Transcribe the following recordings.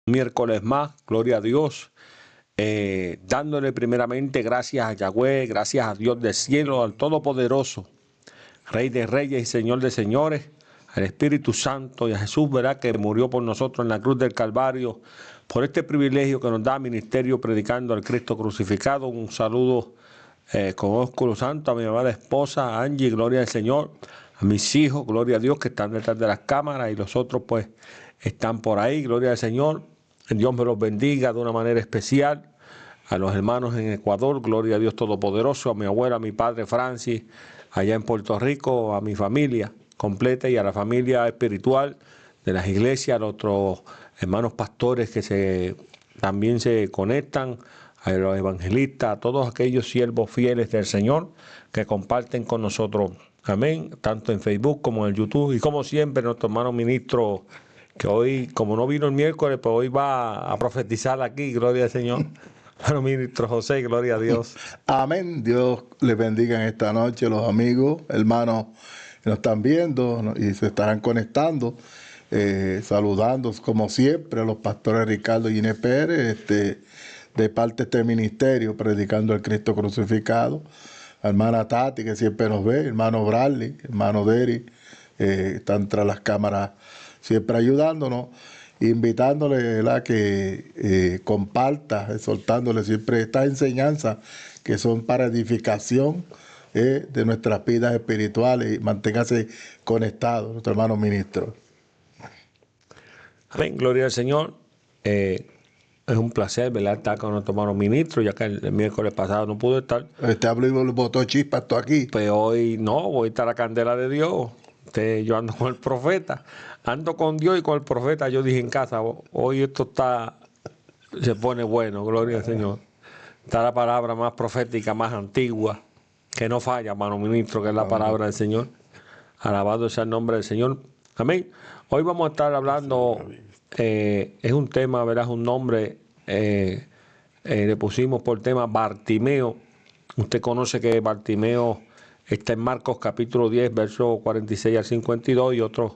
Miércoles más, gloria a Dios, dándole primeramente gracias a Yahweh, gracias a Dios del cielo, al Todopoderoso, Rey de Reyes y Señor de Señores, al Espíritu Santo y a Jesús, ¿verdad?, que murió por nosotros en la cruz del Calvario, por este privilegio que nos da ministerio predicando al Cristo crucificado. Un saludo con ósculo santo a mi amada esposa Angie, gloria al Señor, a mis hijos, gloria a Dios, que están detrás de las cámaras, y los otros pues están por ahí, gloria al Señor. Dios me los bendiga de una manera especial. A los hermanos en Ecuador, gloria a Dios Todopoderoso, a mi abuela, a mi padre Francis, allá en Puerto Rico, a mi familia completa y a la familia espiritual de las iglesias, a los otros hermanos pastores que también se conectan, a los evangelistas, a todos aquellos siervos fieles del Señor que comparten con nosotros. Amén, tanto en Facebook como en YouTube. Y como siempre, nuestro hermano ministro, que hoy, como no vino el miércoles, pues hoy va a profetizar aquí, gloria al Señor. Hermano ministro José, gloria a Dios. Amén. Dios les bendiga en esta noche, los amigos, hermanos que nos están viendo, ¿no?, y se estarán conectando, saludando como siempre a los pastores Ricardo y Inés Pérez, de parte de este ministerio, predicando el Cristo crucificado. A hermana Tati, que siempre nos ve, hermano Bradley, hermano Derry, están tras las cámaras siempre ayudándonos, invitándole a que comparta, exhortándole siempre estas enseñanzas que son para edificación de nuestras vidas espirituales, y manténgase conectado, nuestro hermano ministro. Amén, gloria al Señor. Es un placer, ¿verdad?, estar con nuestro hermano ministro, ya que el miércoles pasado no pudo estar. Habló y botó chispas esto aquí. Pues hoy no, voy a estar a la candela de Dios. Yo ando con el profeta, ando con Dios y con el profeta. Yo dije en casa, hoy esto se pone bueno, gloria al Señor. Está la palabra más profética, más antigua, que no falla, hermano ministro, que es la palabra del Señor. Alabado sea el nombre del Señor. Amén. Hoy vamos a estar hablando, es un tema, verás, un nombre, le pusimos por tema Bartimeo. Usted conoce que Bartimeo está en Marcos capítulo 10, versos 46 al 52 y otros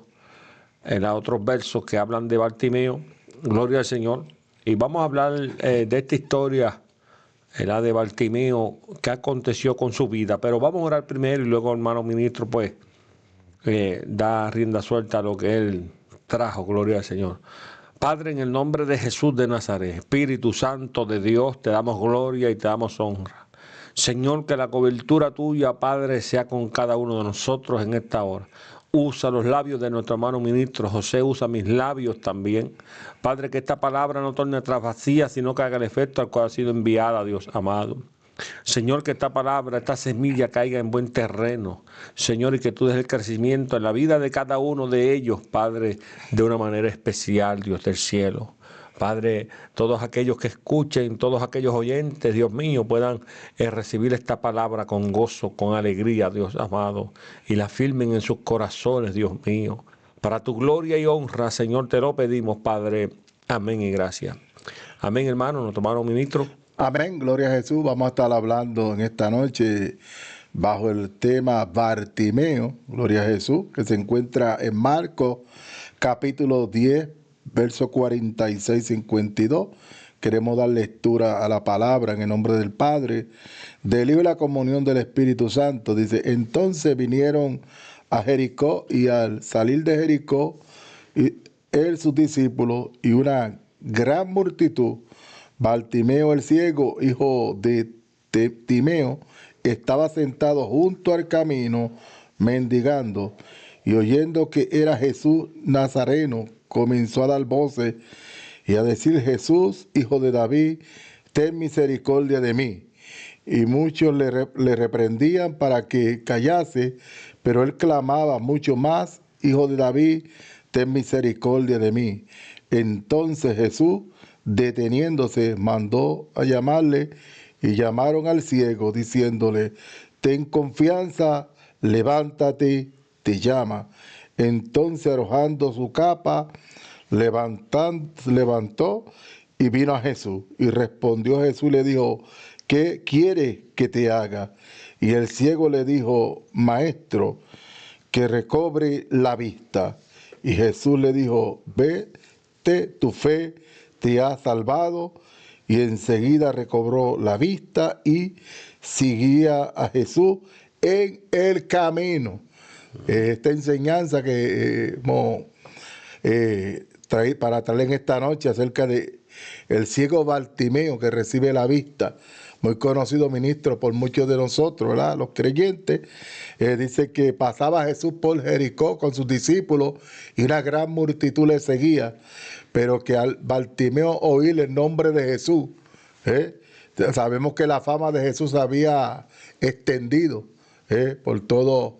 versos que hablan de Bartimeo. Gloria al Señor. Y vamos a hablar de esta historia, la de Bartimeo, que aconteció con su vida. Pero vamos a orar primero y luego, hermano ministro, pues da rienda suelta a lo que él trajo. Gloria al Señor. Padre, en el nombre de Jesús de Nazaret, Espíritu Santo de Dios, te damos gloria y te damos honra. Señor, que la cobertura tuya, Padre, sea con cada uno de nosotros en esta hora. Usa los labios de nuestro hermano ministro José, usa mis labios también. Padre, que esta palabra no torne atrás vacía, sino que haga el efecto al cual ha sido enviada, Dios amado. Señor, que esta palabra, esta semilla caiga en buen terreno. Señor, y que tú des el crecimiento en la vida de cada uno de ellos, Padre, de una manera especial, Dios del cielo. Padre, todos aquellos que escuchen, todos aquellos oyentes, Dios mío, puedan recibir esta palabra con gozo, con alegría, Dios amado, y la firmen en sus corazones, Dios mío. Para tu gloria y honra, Señor, te lo pedimos, Padre. Amén y gracias. Amén, hermano, nuestro hermano ministro. Amén, gloria a Jesús. Vamos a estar hablando en esta noche bajo el tema Bartimeo, gloria a Jesús, que se encuentra en Marcos capítulo 10, verso 46-52. Queremos dar lectura a la palabra en el nombre del Padre, del Hijo y la comunión del Espíritu Santo. Dice, entonces vinieron a Jericó, y al salir de Jericó, él, sus discípulos y una gran multitud, Bartimeo el ciego, hijo de Timeo, estaba sentado junto al camino mendigando, y oyendo que era Jesús Nazareno, comenzó a dar voces y a decir, Jesús, hijo de David, ten misericordia de mí. Y muchos le reprendían para que callase, pero él clamaba mucho más, hijo de David, ten misericordia de mí. Entonces Jesús, deteniéndose, mandó a llamarle, y llamaron al ciego, diciéndole, ten confianza, levántate, te llama. Entonces, arrojando su capa, levantó y vino a Jesús. Y respondió Jesús y le dijo, ¿qué quiere que te haga? Y el ciego le dijo, Maestro, que recobre la vista. Y Jesús le dijo, vete, tu fe te ha salvado. Y enseguida recobró la vista y seguía a Jesús en el camino. Esta enseñanza que hemos para traer en esta noche acerca de el ciego Bartimeo que recibe la vista, muy conocido ministro por muchos de nosotros, ¿verdad? Los creyentes. Dice que pasaba Jesús por Jericó con sus discípulos y una gran multitud le seguía, pero que al Bartimeo oír el nombre de Jesús, sabemos que la fama de Jesús había extendido por todo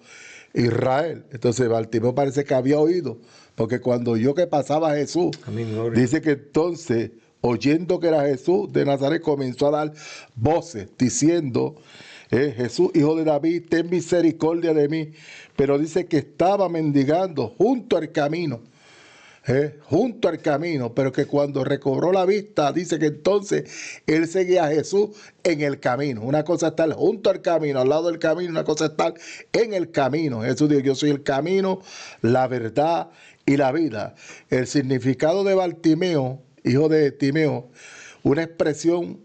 Israel. Entonces Bartimeo parece que había oído, porque cuando oyó que pasaba Jesús, Amén, dice que entonces, oyendo que era Jesús de Nazaret, comenzó a dar voces diciendo, Jesús, hijo de David, ten misericordia de mí. Pero dice que estaba mendigando junto al camino, pero que cuando recobró la vista, dice que entonces él seguía a Jesús en el camino. Una cosa es estar junto al camino, al lado del camino, una cosa es estar en el camino. Jesús dijo, yo soy el camino, la verdad y la vida. El significado de Bartimeo, hijo de Timeo, una expresión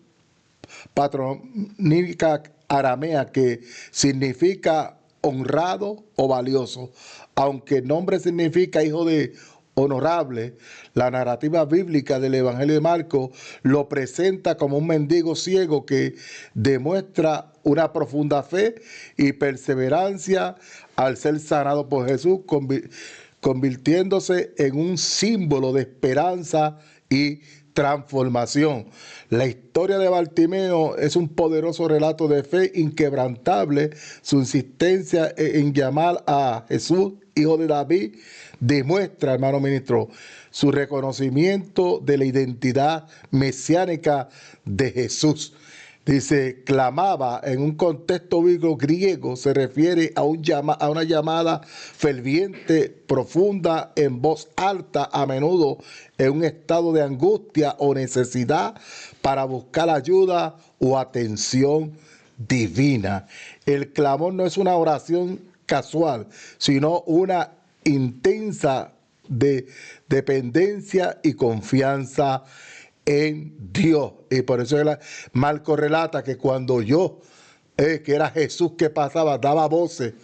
patronímica aramea que significa honrado o valioso. Aunque el nombre significa hijo de honorable, la narrativa bíblica del Evangelio de Marcos lo presenta como un mendigo ciego que demuestra una profunda fe y perseverancia al ser sanado por Jesús, convirtiéndose en un símbolo de esperanza y transformación. La historia de Bartimeo es un poderoso relato de fe inquebrantable. Su insistencia en llamar a Jesús, hijo de David, demuestra, hermano ministro, su reconocimiento de la identidad mesiánica de Jesús. Dice, clamaba en un contexto bíblico griego, se refiere a una llamada ferviente, profunda, en voz alta, a menudo en un estado de angustia o necesidad para buscar ayuda o atención divina. El clamor no es una oración casual, sino una intensa dependencia y confianza en Dios. Y por eso Marco relata que cuando oyó que era Jesús que pasaba, daba voces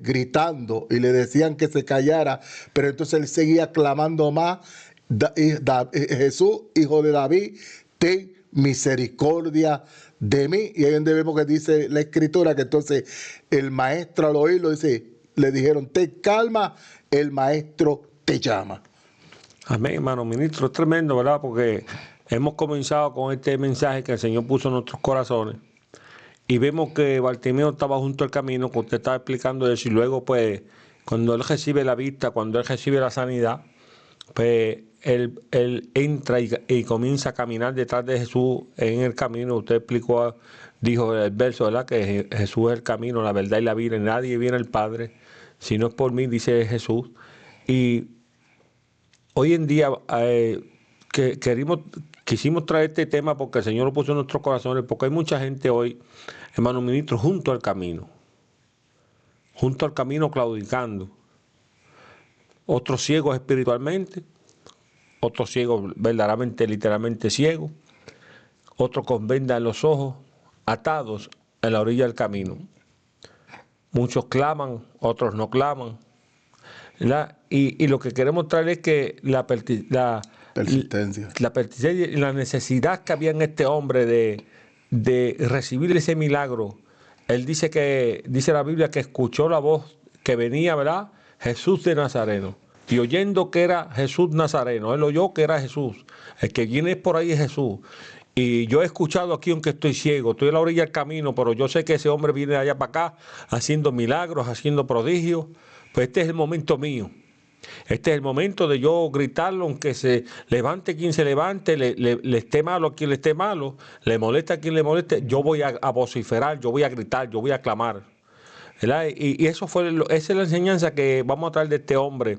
gritando y le decían que se callara, pero entonces él seguía clamando más, Jesús, hijo de David, ten misericordia de mí. Y ahí donde vemos que dice la escritura que entonces el maestro al oírlo dice, le dijeron, ten calma, el maestro te llama. Amén, hermano ministro. Es tremendo, ¿verdad? Porque hemos comenzado con este mensaje que el Señor puso en nuestros corazones y vemos que Bartimeo estaba junto al camino, que usted estaba explicando eso, y luego, pues, cuando él recibe la vista, cuando él recibe la sanidad, pues él entra y comienza a caminar detrás de Jesús en el camino. Usted explicó, dijo el verso, ¿verdad? Que Jesús es el camino, la verdad y la vida. Nadie viene al Padre si no es por mí, dice Jesús. Y hoy en día quisimos traer este tema porque el Señor lo puso en nuestros corazones, porque hay mucha gente hoy, hermano ministro, junto al camino claudicando. Otros ciegos espiritualmente, otros ciegos verdaderamente, literalmente ciegos, otros con venda en los ojos, atados en la orilla del camino. Muchos claman, otros no claman, ¿verdad? Y lo que queremos traer es que la persistencia y la necesidad que había en este hombre de recibir ese milagro. Él dice la Biblia que escuchó la voz que venía, ¿verdad? Jesús de Nazareno. Y oyendo que era Jesús Nazareno, él oyó que era Jesús. El que viene por ahí es Jesús. Y yo he escuchado aquí, aunque estoy ciego, estoy a la orilla del camino, pero yo sé que ese hombre viene de allá para acá haciendo milagros, haciendo prodigios. Pues este es el momento mío. Este es el momento de yo gritarlo, aunque se levante quien se levante, le esté malo a quien le esté malo, le molesta a quien le moleste. Yo voy a vociferar, yo voy a gritar, yo voy a clamar, ¿verdad? Y esa es la enseñanza que vamos a traer de este hombre,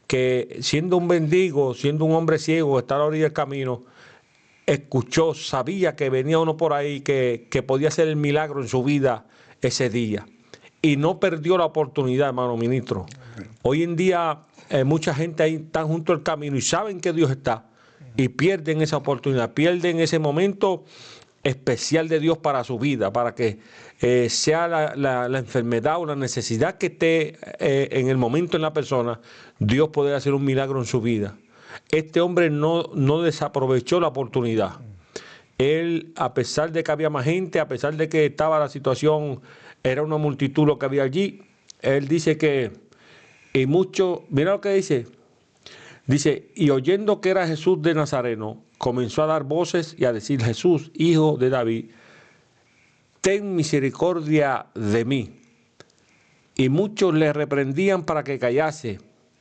que siendo un mendigo, siendo un hombre ciego, está a la orilla del camino, escuchó, sabía que venía uno por ahí que podía hacer el milagro en su vida ese día. Y no perdió la oportunidad, hermano ministro. Hoy en día mucha gente ahí está junto al camino y saben que Dios está. y pierden esa oportunidad, pierden ese momento especial de Dios para su vida, para que sea la enfermedad o la necesidad que esté en el momento en la persona, Dios puede hacer un milagro en su vida. Este hombre no desaprovechó la oportunidad. Él, a pesar de que había más gente, a pesar de que estaba la situación, era una multitud lo que había allí, él dice que, y mucho, mira lo que dice, y oyendo que era Jesús de Nazareno, comenzó a dar voces y a decir: Jesús, hijo de David, ten misericordia de mí. Y muchos le reprendían para que callase,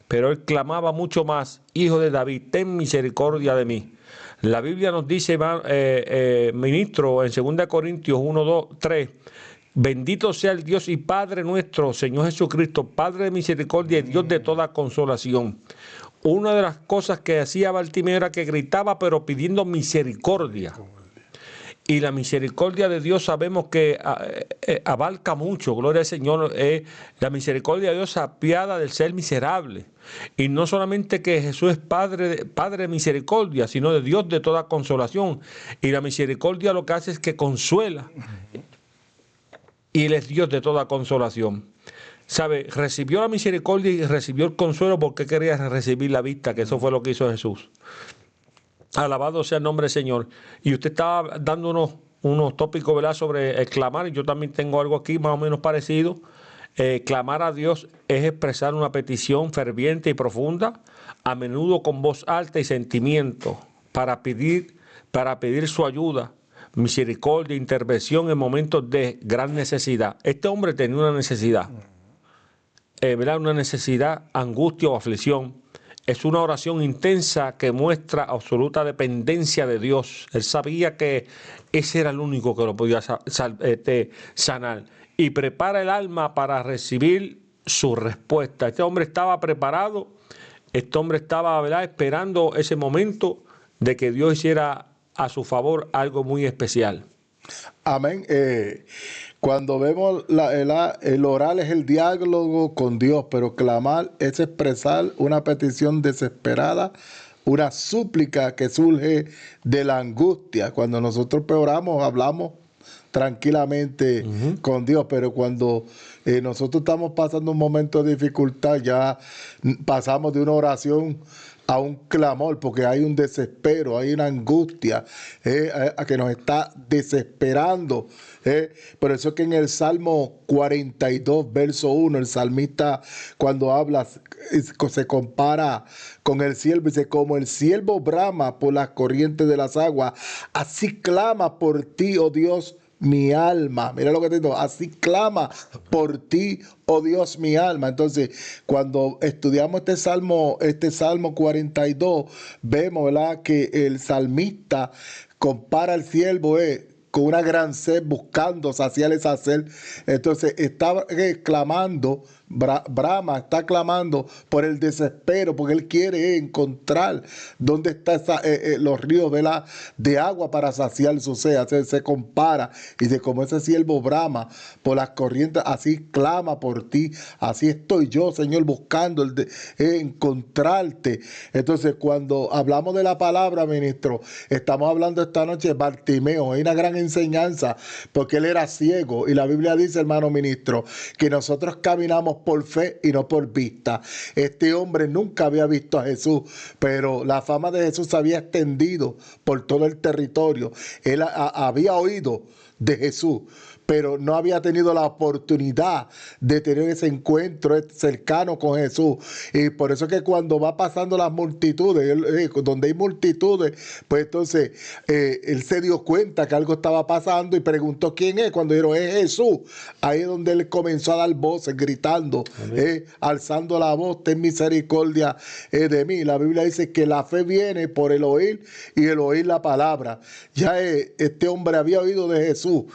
pero él clamaba mucho más: Hijo de David, ten misericordia de mí. La Biblia nos dice, ministro, en 2 Corintios 1, 2, 3, bendito sea el Dios y Padre nuestro, Señor Jesucristo, Padre de misericordia y Dios de toda consolación. Una de las cosas que hacía Bartimeo era que gritaba, pero pidiendo misericordia. Y la misericordia de Dios sabemos que abarca mucho, gloria al Señor. La misericordia de Dios se apiada del ser miserable. Y no solamente que Jesús es Padre de misericordia, sino de Dios de toda consolación. Y la misericordia lo que hace es que consuela. Y Él es Dios de toda consolación. ¿Sabe? Recibió la misericordia y recibió el consuelo porque quería recibir la vista, que eso fue lo que hizo Jesús. Alabado sea el nombre del Señor. Y usted estaba dando unos tópicos, ¿verdad?, sobre el clamar. Yo también tengo algo aquí más o menos parecido. Clamar a Dios es expresar una petición ferviente y profunda, a menudo con voz alta y sentimiento, para pedir su ayuda, misericordia, intervención en momentos de gran necesidad. Este hombre tenía una necesidad, ¿verdad?, una necesidad, angustia o aflicción. Es una oración intensa que muestra absoluta dependencia de Dios. Él sabía que ese era el único que lo podía sanar. Y prepara el alma para recibir su respuesta. Este hombre estaba preparado. Este hombre estaba, ¿verdad?, esperando ese momento de que Dios hiciera a su favor algo muy especial. Amén. Cuando vemos el orar es el diálogo con Dios, pero clamar es expresar una petición desesperada, una súplica que surge de la angustia. Cuando nosotros oramos, hablamos tranquilamente con Dios, pero cuando nosotros estamos pasando un momento de dificultad, ya pasamos de una oración a un clamor, porque hay un desespero, hay una angustia que nos está desesperando. Por eso es que en el Salmo 42, verso 1, el salmista, cuando habla, se compara con el siervo, dice: como el siervo brama por las corrientes de las aguas, así clama por ti, oh Dios, mi alma. Mira lo que te digo, así clama por ti, oh Dios, mi alma. Entonces, cuando estudiamos este Salmo 42, vemos, ¿verdad?, que el salmista compara al siervo con una gran sed, buscando saciar esa sed. Entonces está clamando, Brahma está clamando por el desespero, porque él quiere encontrar dónde están los ríos de agua para saciar su sed. Se compara y dice: como ese siervo brama por las corrientes, así clama por ti, así estoy yo, Señor, buscando encontrarte. Entonces, cuando hablamos de la palabra, ministro, estamos hablando esta noche de Bartimeo. Hay una gran enseñanza, porque él era ciego, y la Biblia dice, hermano ministro, que nosotros caminamos por fe y no por vista. Este hombre nunca había visto a Jesús, pero la fama de Jesús se había extendido por todo el territorio. Él había oído de Jesús, pero no había tenido la oportunidad de tener ese encuentro cercano con Jesús. Y por eso es que cuando va pasando las multitudes, donde hay multitudes, pues entonces él se dio cuenta que algo estaba pasando y preguntó: ¿quién es? Cuando dijeron: es Jesús. Ahí es donde él comenzó a dar voces, gritando, alzando la voz: ten misericordia de mí. La Biblia dice que la fe viene por el oír, y el oír la palabra. Ya este hombre había oído de Jesús, Jesús.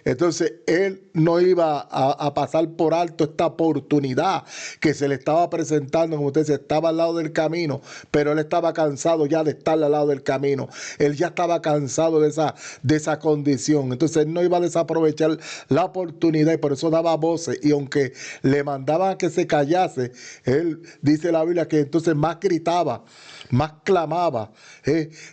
Entonces él no iba a pasar por alto esta oportunidad que se le estaba presentando. Como usted dice, estaba al lado del camino, pero él estaba cansado ya de estar al lado del camino. Él ya estaba cansado de esa condición. Entonces él no iba a desaprovechar la oportunidad y por eso daba voces. Y aunque le mandaban a que se callase, él dice la Biblia que entonces más gritaba, más clamaba,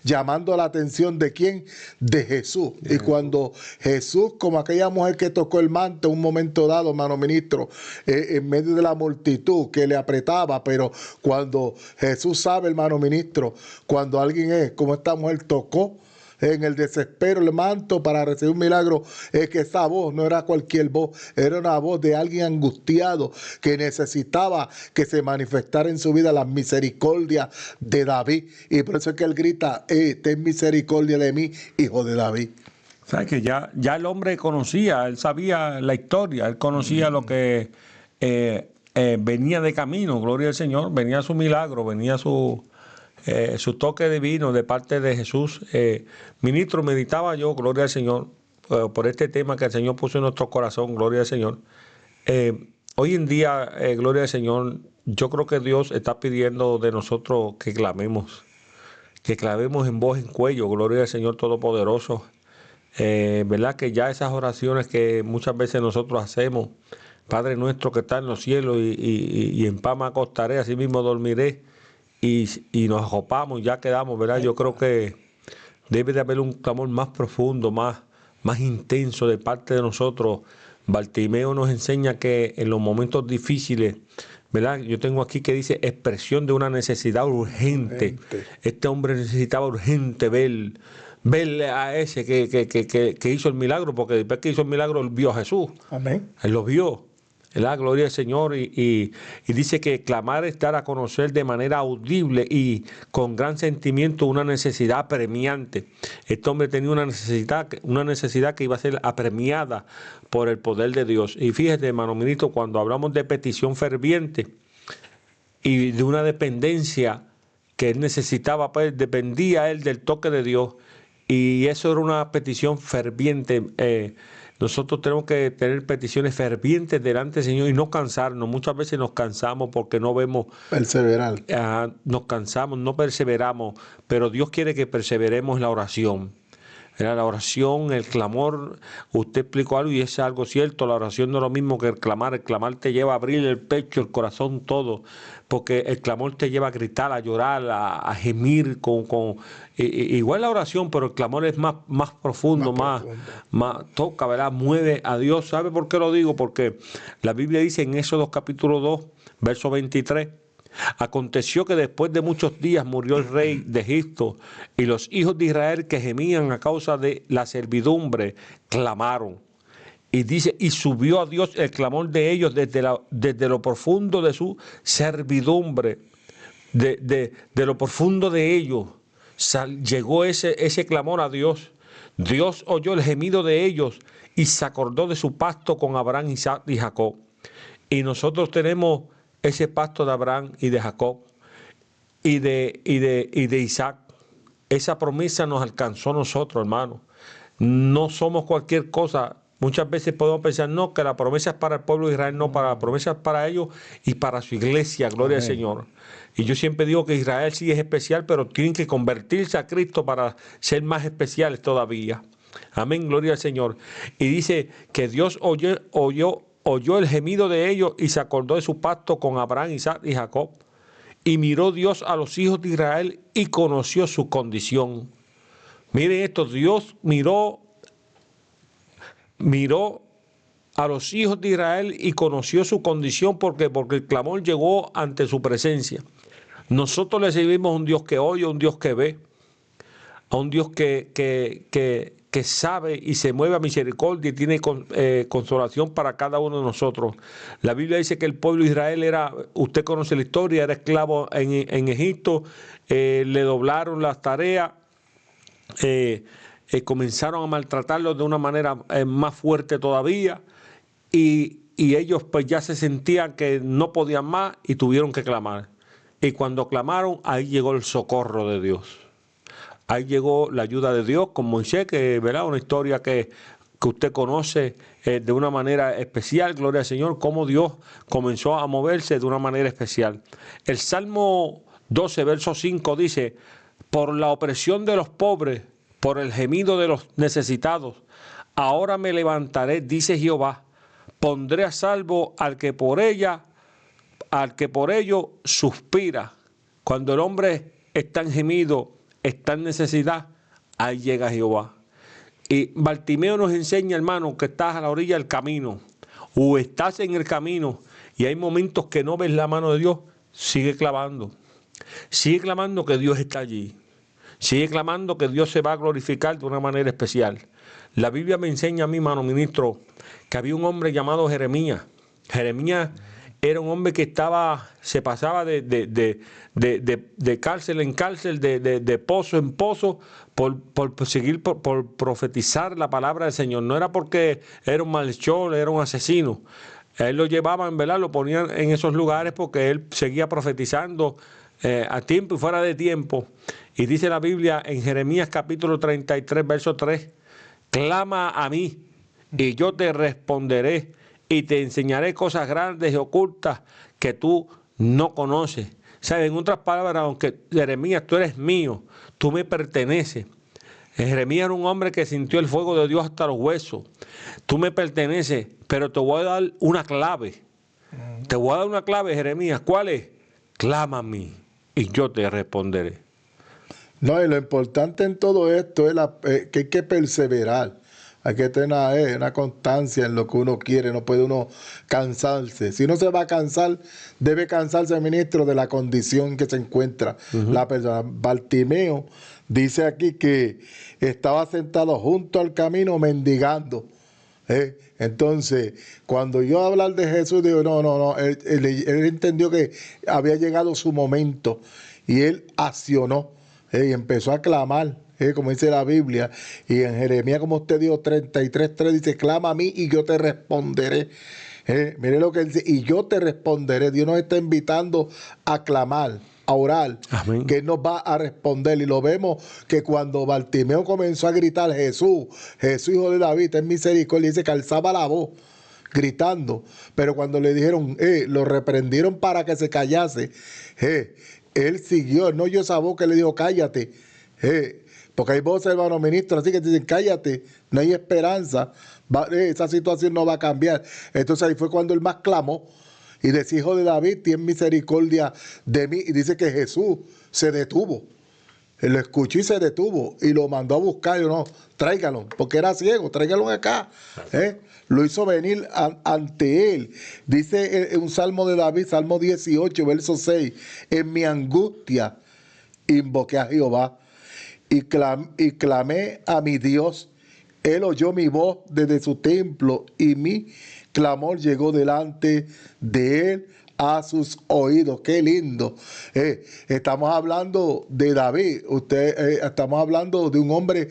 llamando la atención de ¿quién? De Jesús. Y cuando Jesús, como aquella mujer que tocó el manto en un momento dado, hermano ministro, en medio de la multitud que le apretaba, pero cuando Jesús sabe, hermano ministro, cuando alguien como esta mujer tocó en el desespero el manto para recibir un milagro, es que esa voz no era cualquier voz, era una voz de alguien angustiado que necesitaba que se manifestara en su vida la misericordia de David. Y por eso es que él grita, ten misericordia de mí, hijo de David. ¿Sabes que ya el hombre conocía, él sabía la historia, él conocía lo que venía de camino, gloria al Señor, venía su milagro, venía su toque divino de parte de Jesús. Ministro, meditaba yo, gloria al Señor, por este tema que el Señor puso en nuestro corazón, gloria al Señor. Hoy en día, gloria al Señor, yo creo que Dios está pidiendo de nosotros que clamemos en voz en cuello, gloria al Señor Todopoderoso. ¿Verdad? Que ya esas oraciones que muchas veces nosotros hacemos, Padre nuestro que está en los cielos y en paz me acostaré, así mismo dormiré, y nos acopamos, ya quedamos, ¿verdad? Yo creo que debe de haber un clamor más profundo, más intenso de parte de nosotros. Bartimeo nos enseña que en los momentos difíciles, ¿verdad? Yo tengo aquí que dice expresión de una necesidad urgente. Este hombre necesitaba urgente ver a ese que hizo el milagro, porque después que hizo el milagro, él vio a Jesús. Amén. Él lo vio. La gloria del Señor y dice que clamar es dar a conocer de manera audible y con gran sentimiento una necesidad apremiante. Este hombre tenía una necesidad que iba a ser apremiada por el poder de Dios. Y fíjate, hermano ministro, cuando hablamos de petición ferviente y de una dependencia que él necesitaba, pues dependía él del toque de Dios, y eso era una petición ferviente. Nosotros tenemos que tener peticiones fervientes delante del Señor y no cansarnos. Muchas veces nos cansamos porque no vemos. Perseverar. Nos cansamos, no perseveramos, pero Dios quiere que perseveremos en la oración. Era la oración, el clamor. Usted explicó algo y es algo cierto. La oración no es lo mismo que el clamar. El clamar te lleva a abrir el pecho, el corazón, todo. Porque el clamor te lleva a gritar, a llorar, a gemir. Igual la oración, pero el clamor es más profundo, más toca, ¿verdad? Mueve a Dios. ¿Sabe por qué lo digo? Porque la Biblia dice en Éxodo capítulo 2, verso 23. Aconteció que después de muchos días murió el rey de Egipto y los hijos de Israel que gemían a causa de la servidumbre clamaron. Y dice, y subió a Dios el clamor de ellos desde lo profundo de su servidumbre, de lo profundo de ellos. Llegó ese clamor a Dios. Dios oyó el gemido de ellos y se acordó de su pacto con Abraham, Isaac y Jacob. Y nosotros tenemos ese pacto de Abraham y de Jacob y de Isaac. Esa promesa nos alcanzó a nosotros, hermano. No somos cualquier cosa. Muchas veces podemos pensar, no, que la promesa es para el pueblo de Israel, no, para la promesa es para ellos y para su iglesia, gloria al Señor. Y yo siempre digo que Israel sí es especial, pero tienen que convertirse a Cristo para ser más especiales todavía. Amén, gloria al Señor. Y dice que Dios oyó el gemido de ellos y se acordó de su pacto con Abraham, Isaac y Jacob. Y miró Dios a los hijos de Israel y conoció su condición. Miren esto, Dios miró a los hijos de Israel y conoció su condición porque el clamor llegó ante su presencia. Nosotros le servimos a un Dios que oye, a un Dios que ve, a un Dios que sabe y se mueve a misericordia y tiene consolación para cada uno de nosotros. La Biblia dice que el pueblo de Israel era, usted conoce la historia, era esclavo en Egipto, le doblaron las tareas, comenzaron a maltratarlos de una manera más fuerte todavía y ellos pues ya se sentían que no podían más y tuvieron que clamar. Y cuando clamaron, ahí llegó el socorro de Dios. Ahí llegó la ayuda de Dios con Moisés, que ¿verdad? Una historia que usted conoce de una manera especial, gloria al Señor, cómo Dios comenzó a moverse de una manera especial. El Salmo 12, verso 5 dice, por la opresión de los pobres, por el gemido de los necesitados, ahora me levantaré, dice Jehová, pondré a salvo al que por ello suspira. Cuando el hombre está en gemido, está en necesidad, ahí llega Jehová. Y Bartimeo nos enseña, hermano, que estás a la orilla del camino o estás en el camino y hay momentos que no ves la mano de Dios, sigue clamando. Sigue clamando que Dios está allí. Sigue clamando que Dios se va a glorificar de una manera especial. La Biblia me enseña a mí, hermano ministro, que había un hombre llamado Jeremías. Jeremías era un hombre que se pasaba de cárcel en cárcel, de pozo en pozo, por profetizar la palabra del Señor. No era porque era un malhechor, era un asesino. Él lo llevaban, ¿verdad? Lo ponían en esos lugares porque él seguía profetizando a tiempo y fuera de tiempo. Y dice la Biblia en Jeremías capítulo 33, verso 3, clama a mí y yo te responderé y te enseñaré cosas grandes y ocultas que tú no conoces. ¿Sabes? En otras palabras, aunque Jeremías, tú eres mío, tú me perteneces. Jeremías era un hombre que sintió el fuego de Dios hasta los huesos. Tú me perteneces, pero te voy a dar una clave. Te voy a dar una clave, Jeremías. ¿Cuál es? Clama a mí y yo te responderé. No, y lo importante en todo esto es que hay que perseverar. Hay que tener una constancia en lo que uno quiere, no puede uno cansarse. Si uno se va a cansar, debe cansarse, ministro, de la condición en que se encuentra la persona. Bartimeo dice aquí que estaba sentado junto al camino mendigando. Entonces, cuando yo hablar de Jesús, digo, no, él entendió que había llegado su momento y él accionó y empezó a clamar. Como dice la Biblia, y en Jeremías, como usted dijo, 33:3 dice, clama a mí y yo te responderé. Mire lo que él dice, y yo te responderé. Dios nos está invitando a clamar, a orar, Amén. que Él nos va a responder. Y lo vemos que cuando Bartimeo comenzó a gritar, Jesús, hijo de David, ten misericordia, dice que alzaba la voz, gritando. Pero cuando le dijeron, lo reprendieron para que se callase, él siguió, él no oyó esa voz que le dijo, cállate. Porque hay voces, hermano ministro, así que te dicen, cállate, no hay esperanza, esa situación no va a cambiar. Entonces ahí fue cuando él más clamó y decía, hijo de David, ten misericordia de mí. Y dice que Jesús se detuvo. Él lo escuchó y se detuvo y lo mandó a buscar. Yo no, tráigalo, porque era ciego, tráigalo acá. Lo hizo venir ante él. Dice un salmo de David, Salmo 18, verso 6, en mi angustia invoqué a Jehová. Y clamé a mi Dios. Él oyó mi voz desde su templo y mi clamor llegó delante de él a sus oídos. Qué lindo. Estamos hablando de David. Estamos hablando de un hombre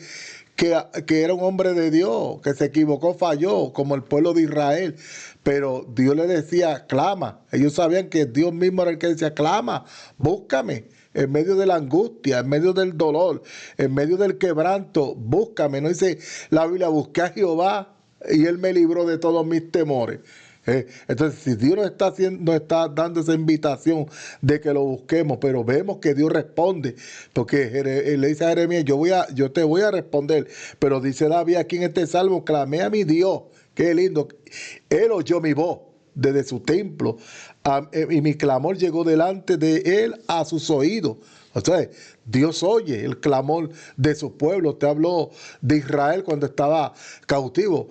que era un hombre de Dios, que se equivocó, falló, como el pueblo de Israel. Pero Dios le decía, clama. Ellos sabían que Dios mismo era el que decía, clama, búscame. En medio de la angustia, en medio del dolor, en medio del quebranto, búscame. No dice la Biblia, busqué a Jehová y Él me libró de todos mis temores. Entonces, si Dios nos está dando esa invitación de que lo busquemos, pero vemos que Dios responde, porque le dice a Jeremías, yo te voy a responder, pero dice David aquí en este salmo, clamé a mi Dios, qué lindo, Él oyó mi voz desde su templo, y mi clamor llegó delante de él a sus oídos. O sea, Dios oye el clamor de su pueblo. Te habló de Israel cuando estaba cautivo.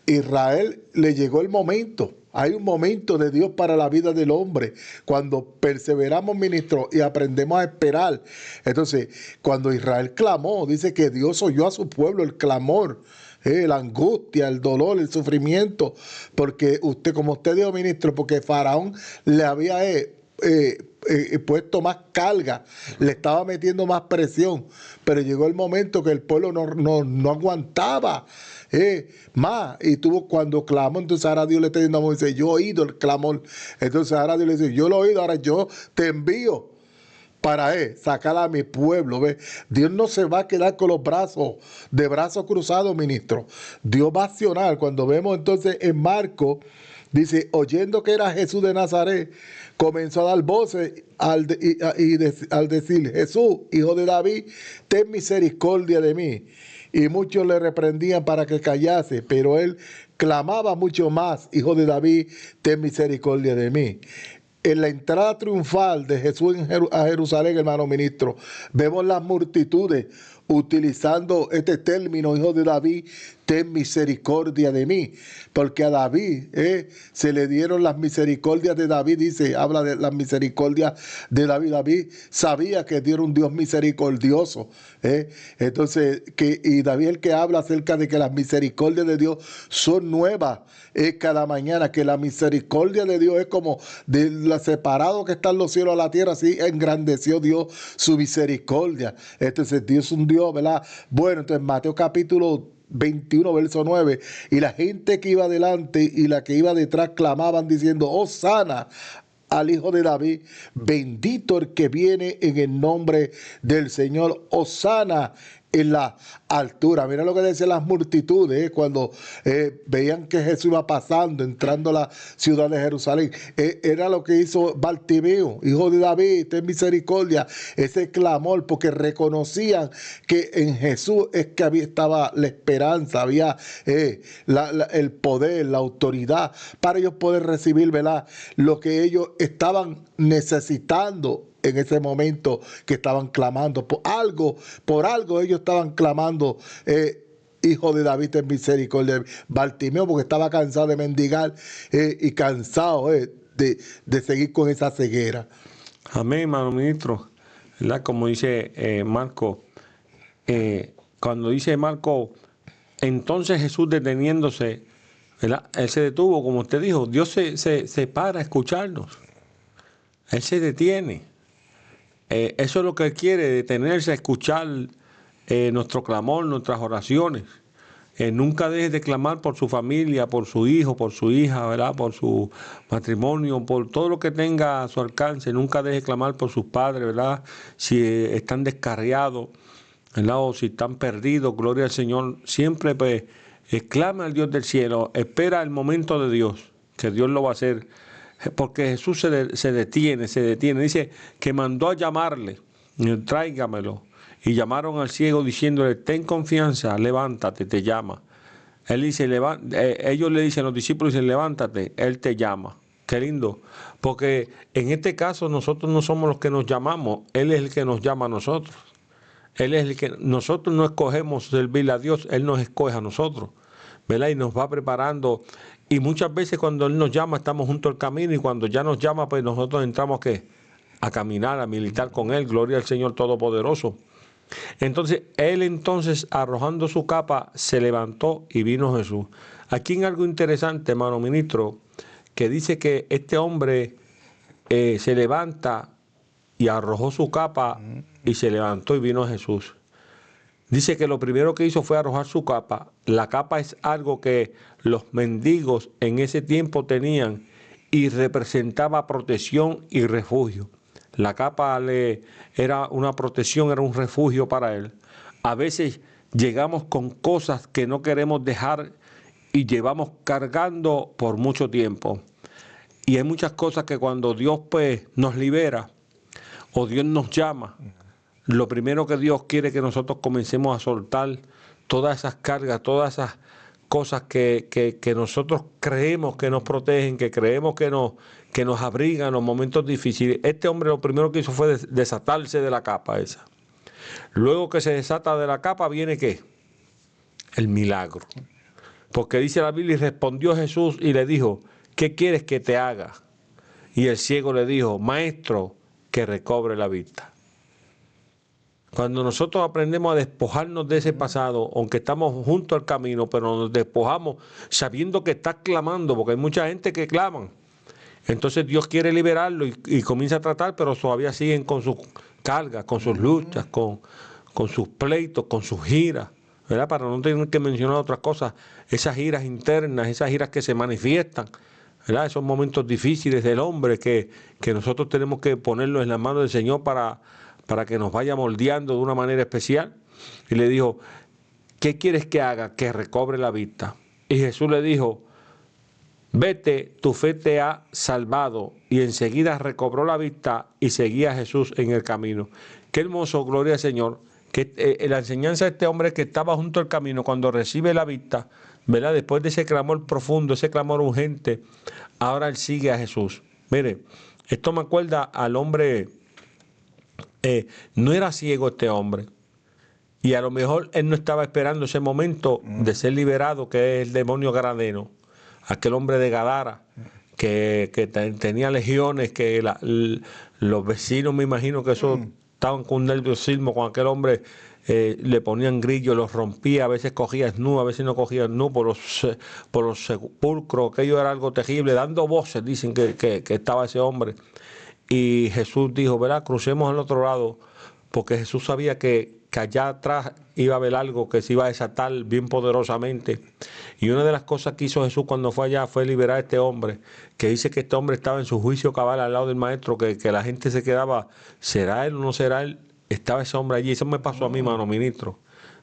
Israel le llegó el momento. Hay un momento de Dios para la vida del hombre. Cuando perseveramos, ministro, y aprendemos a esperar. Entonces, cuando Israel clamó, dice que Dios oyó a su pueblo el clamor. La angustia, el dolor, el sufrimiento, porque como usted dijo, ministro, porque Faraón le había puesto más carga, le estaba metiendo más presión, pero llegó el momento que el pueblo no aguantaba más, y cuando clamó, entonces ahora Dios le está diciendo a Moisés, yo he oído el clamor, entonces ahora Dios le dice, yo lo he oído, ahora yo te envío para sacar a mi pueblo. ¿Ve? Dios no se va a quedar con los brazos cruzados, ministro. Dios va a accionar. Cuando vemos entonces en Marcos, dice, oyendo que era Jesús de Nazaret, comenzó a dar voces al decir, Jesús, hijo de David, ten misericordia de mí. Y muchos le reprendían para que callase, pero él clamaba mucho más, hijo de David, ten misericordia de mí. En la entrada triunfal de Jesús a Jerusalén, hermano ministro, vemos las multitudes utilizando este término, hijo de David, ten misericordia de mí, porque a David se le dieron las misericordias de David, dice, habla de las misericordias de David. David sabía que Dios era un Dios misericordioso, entonces, y David el que habla acerca de que las misericordias de Dios son nuevas cada mañana, que la misericordia de Dios es como de lo separado que están los cielos a la tierra, así engrandeció Dios su misericordia. Entonces Dios es un Dios, ¿verdad? Bueno, entonces Mateo capítulo 21, verso 9, y la gente que iba adelante y la que iba detrás clamaban diciendo, Hosana al Hijo de David, bendito el que viene en el nombre del Señor, Hosana en la altura. Mira lo que decían las multitudes cuando veían que Jesús iba pasando, entrando a la ciudad de Jerusalén. Era lo que hizo Bartimeo, hijo de David, ten misericordia. Ese clamor, porque reconocían que en Jesús es que estaba la esperanza, había el poder, la autoridad, para ellos poder recibir, ¿verdad?, lo que ellos estaban necesitando en ese momento, que estaban clamando por algo ellos estaban clamando, hijo de David, ten misericordia. Bartimeo, porque estaba cansado de mendigar y cansado de seguir con esa ceguera. Amén, hermano ministro, ¿verdad? Como dice Marco, cuando dice Marco, entonces Jesús deteniéndose, ¿verdad?, él se detuvo, como usted dijo, Dios se para a escucharnos, él se detiene. Eso es lo que él quiere, detenerse a escuchar nuestro clamor, nuestras oraciones. Nunca dejes de clamar por su familia, por su hijo, por su hija, ¿verdad?, por su matrimonio, por todo lo que tenga a su alcance. Nunca dejes de clamar por sus padres, ¿verdad?, si están descarriados, ¿verdad?, o si están perdidos, gloria al Señor. Siempre pues, clama al Dios del cielo, espera el momento de Dios, que Dios lo va a hacer. Porque Jesús se detiene, dice que mandó a llamarle, tráigamelo, y llamaron al ciego diciéndole, ten confianza, levántate, te llama. Él dice, ellos le dicen, los discípulos dicen, levántate, él te llama. Qué lindo, porque en este caso nosotros no somos los que nos llamamos, él es el que nos llama a nosotros. Él es el que, nosotros no escogemos servirle a Dios, él nos escoge a nosotros, ¿verdad? Y nos va preparando. Y muchas veces cuando él nos llama estamos junto al camino, y cuando ya nos llama pues nosotros entramos a caminar, a militar con él. Gloria al Señor Todopoderoso. Entonces él arrojando su capa se levantó y vino Jesús. Aquí hay algo interesante, hermano ministro, que dice que este hombre se levanta y arrojó su capa y se levantó y vino Jesús. Dice que lo primero que hizo fue arrojar su capa. La capa es algo que los mendigos en ese tiempo tenían y representaba protección y refugio. La capa era una protección, era un refugio para él. A veces llegamos con cosas que no queremos dejar y llevamos cargando por mucho tiempo. Y hay muchas cosas que cuando Dios pues nos libera o Dios nos llama, lo primero que Dios quiere es que nosotros comencemos a soltar todas esas cargas, todas esas cosas que nosotros creemos que nos protegen, que creemos que nos abrigan en los momentos difíciles. Este hombre lo primero que hizo fue desatarse de la capa esa. Luego que se desata de la capa viene ¿qué? El milagro. Porque dice la Biblia, y respondió Jesús y le dijo, ¿qué quieres que te haga? Y el ciego le dijo, maestro, que recobre la vista. Cuando nosotros aprendemos a despojarnos de ese pasado, aunque estamos junto al camino, pero nos despojamos sabiendo que estás clamando, porque hay mucha gente que claman. Entonces Dios quiere liberarlo y comienza a tratar, pero todavía siguen con sus cargas, con sus luchas, con sus pleitos, con sus giras, ¿verdad? Para no tener que mencionar otras cosas, esas giras internas, esas giras que se manifiestan, ¿verdad? Esos momentos difíciles del hombre que nosotros tenemos que ponerlos en las manos del Señor para que nos vaya moldeando de una manera especial. Y le dijo, ¿qué quieres que haga? Que recobre la vista. Y Jesús le dijo, vete, tu fe te ha salvado. Y enseguida recobró la vista y seguía a Jesús en el camino. Qué hermoso, gloria al Señor, que la enseñanza de este hombre que estaba junto al camino, cuando recibe la vista, ¿verdad? Después de ese clamor profundo, ese clamor urgente, ahora él sigue a Jesús. Mire, esto me acuerda al hombre, no era ciego este hombre, y a lo mejor él no estaba esperando ese momento de ser liberado, que es el demonio gadareno, aquel hombre de Gadara, que tenía legiones, que los vecinos, me imagino que eso estaban con un nerviosismo, con aquel hombre le ponían grillos, los rompía, a veces cogía snú, a veces no cogía snú por los sepulcros, aquello era algo terrible, dando voces, dicen que estaba ese hombre. Y Jesús dijo, ¿verdad? Crucemos al otro lado, porque Jesús sabía que allá atrás iba a haber algo que se iba a desatar bien poderosamente. Y una de las cosas que hizo Jesús cuando fue allá fue liberar a este hombre, que dice que este hombre estaba en su juicio cabal al lado del maestro, que la gente se quedaba, ¿será él o no será él? Estaba ese hombre allí. Eso me pasó a mí, mano, ministro.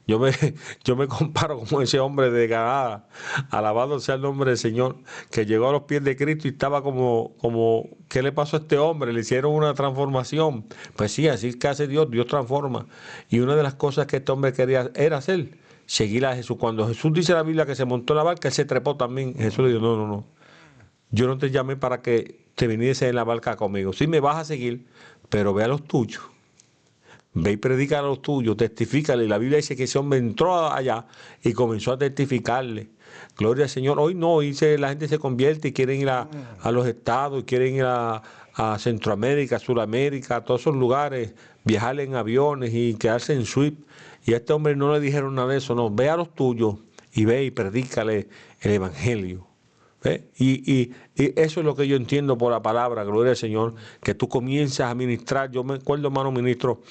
Yo me comparo como ese hombre de Gadara, alabado sea el nombre del Señor, que llegó a los pies de Cristo y estaba como, ¿qué le pasó a este hombre? Le hicieron una transformación. Pues sí, así es que hace Dios, Dios transforma. Y una de las cosas que este hombre quería era hacer, seguir a Jesús. Cuando Jesús dice en la Biblia que se montó en la barca, él se trepó también. Jesús le dijo, no, yo no te llamé para que te viniese en la barca conmigo. Sí me vas a seguir, pero ve a los tuyos. Ve y predica a los tuyos, testifícale. La Biblia dice que ese hombre entró allá y comenzó a testificarle. Gloria al Señor. Hoy no, hoy la gente se convierte y quieren ir a los estados, y quieren ir a Centroamérica, Sudamérica, a todos esos lugares, viajar en aviones y quedarse en suite. Y a este hombre no le dijeron nada de eso, no. Ve a los tuyos y ve y predícale el Evangelio. ¿Ve? Y eso es lo que yo entiendo por la palabra, gloria al Señor, que tú comienzas a ministrar. Yo me acuerdo, hermano ministro,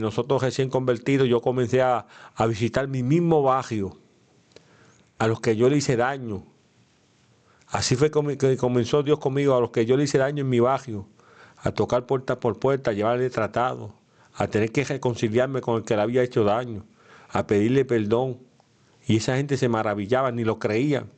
nosotros recién convertidos, yo comencé a visitar mi mismo barrio, a los que yo le hice daño. Así fue que comenzó Dios conmigo, a los que yo le hice daño en mi barrio, a tocar puerta por puerta, a llevarle tratado, a tener que reconciliarme con el que le había hecho daño, a pedirle perdón. Y esa gente se maravillaba, ni lo creían.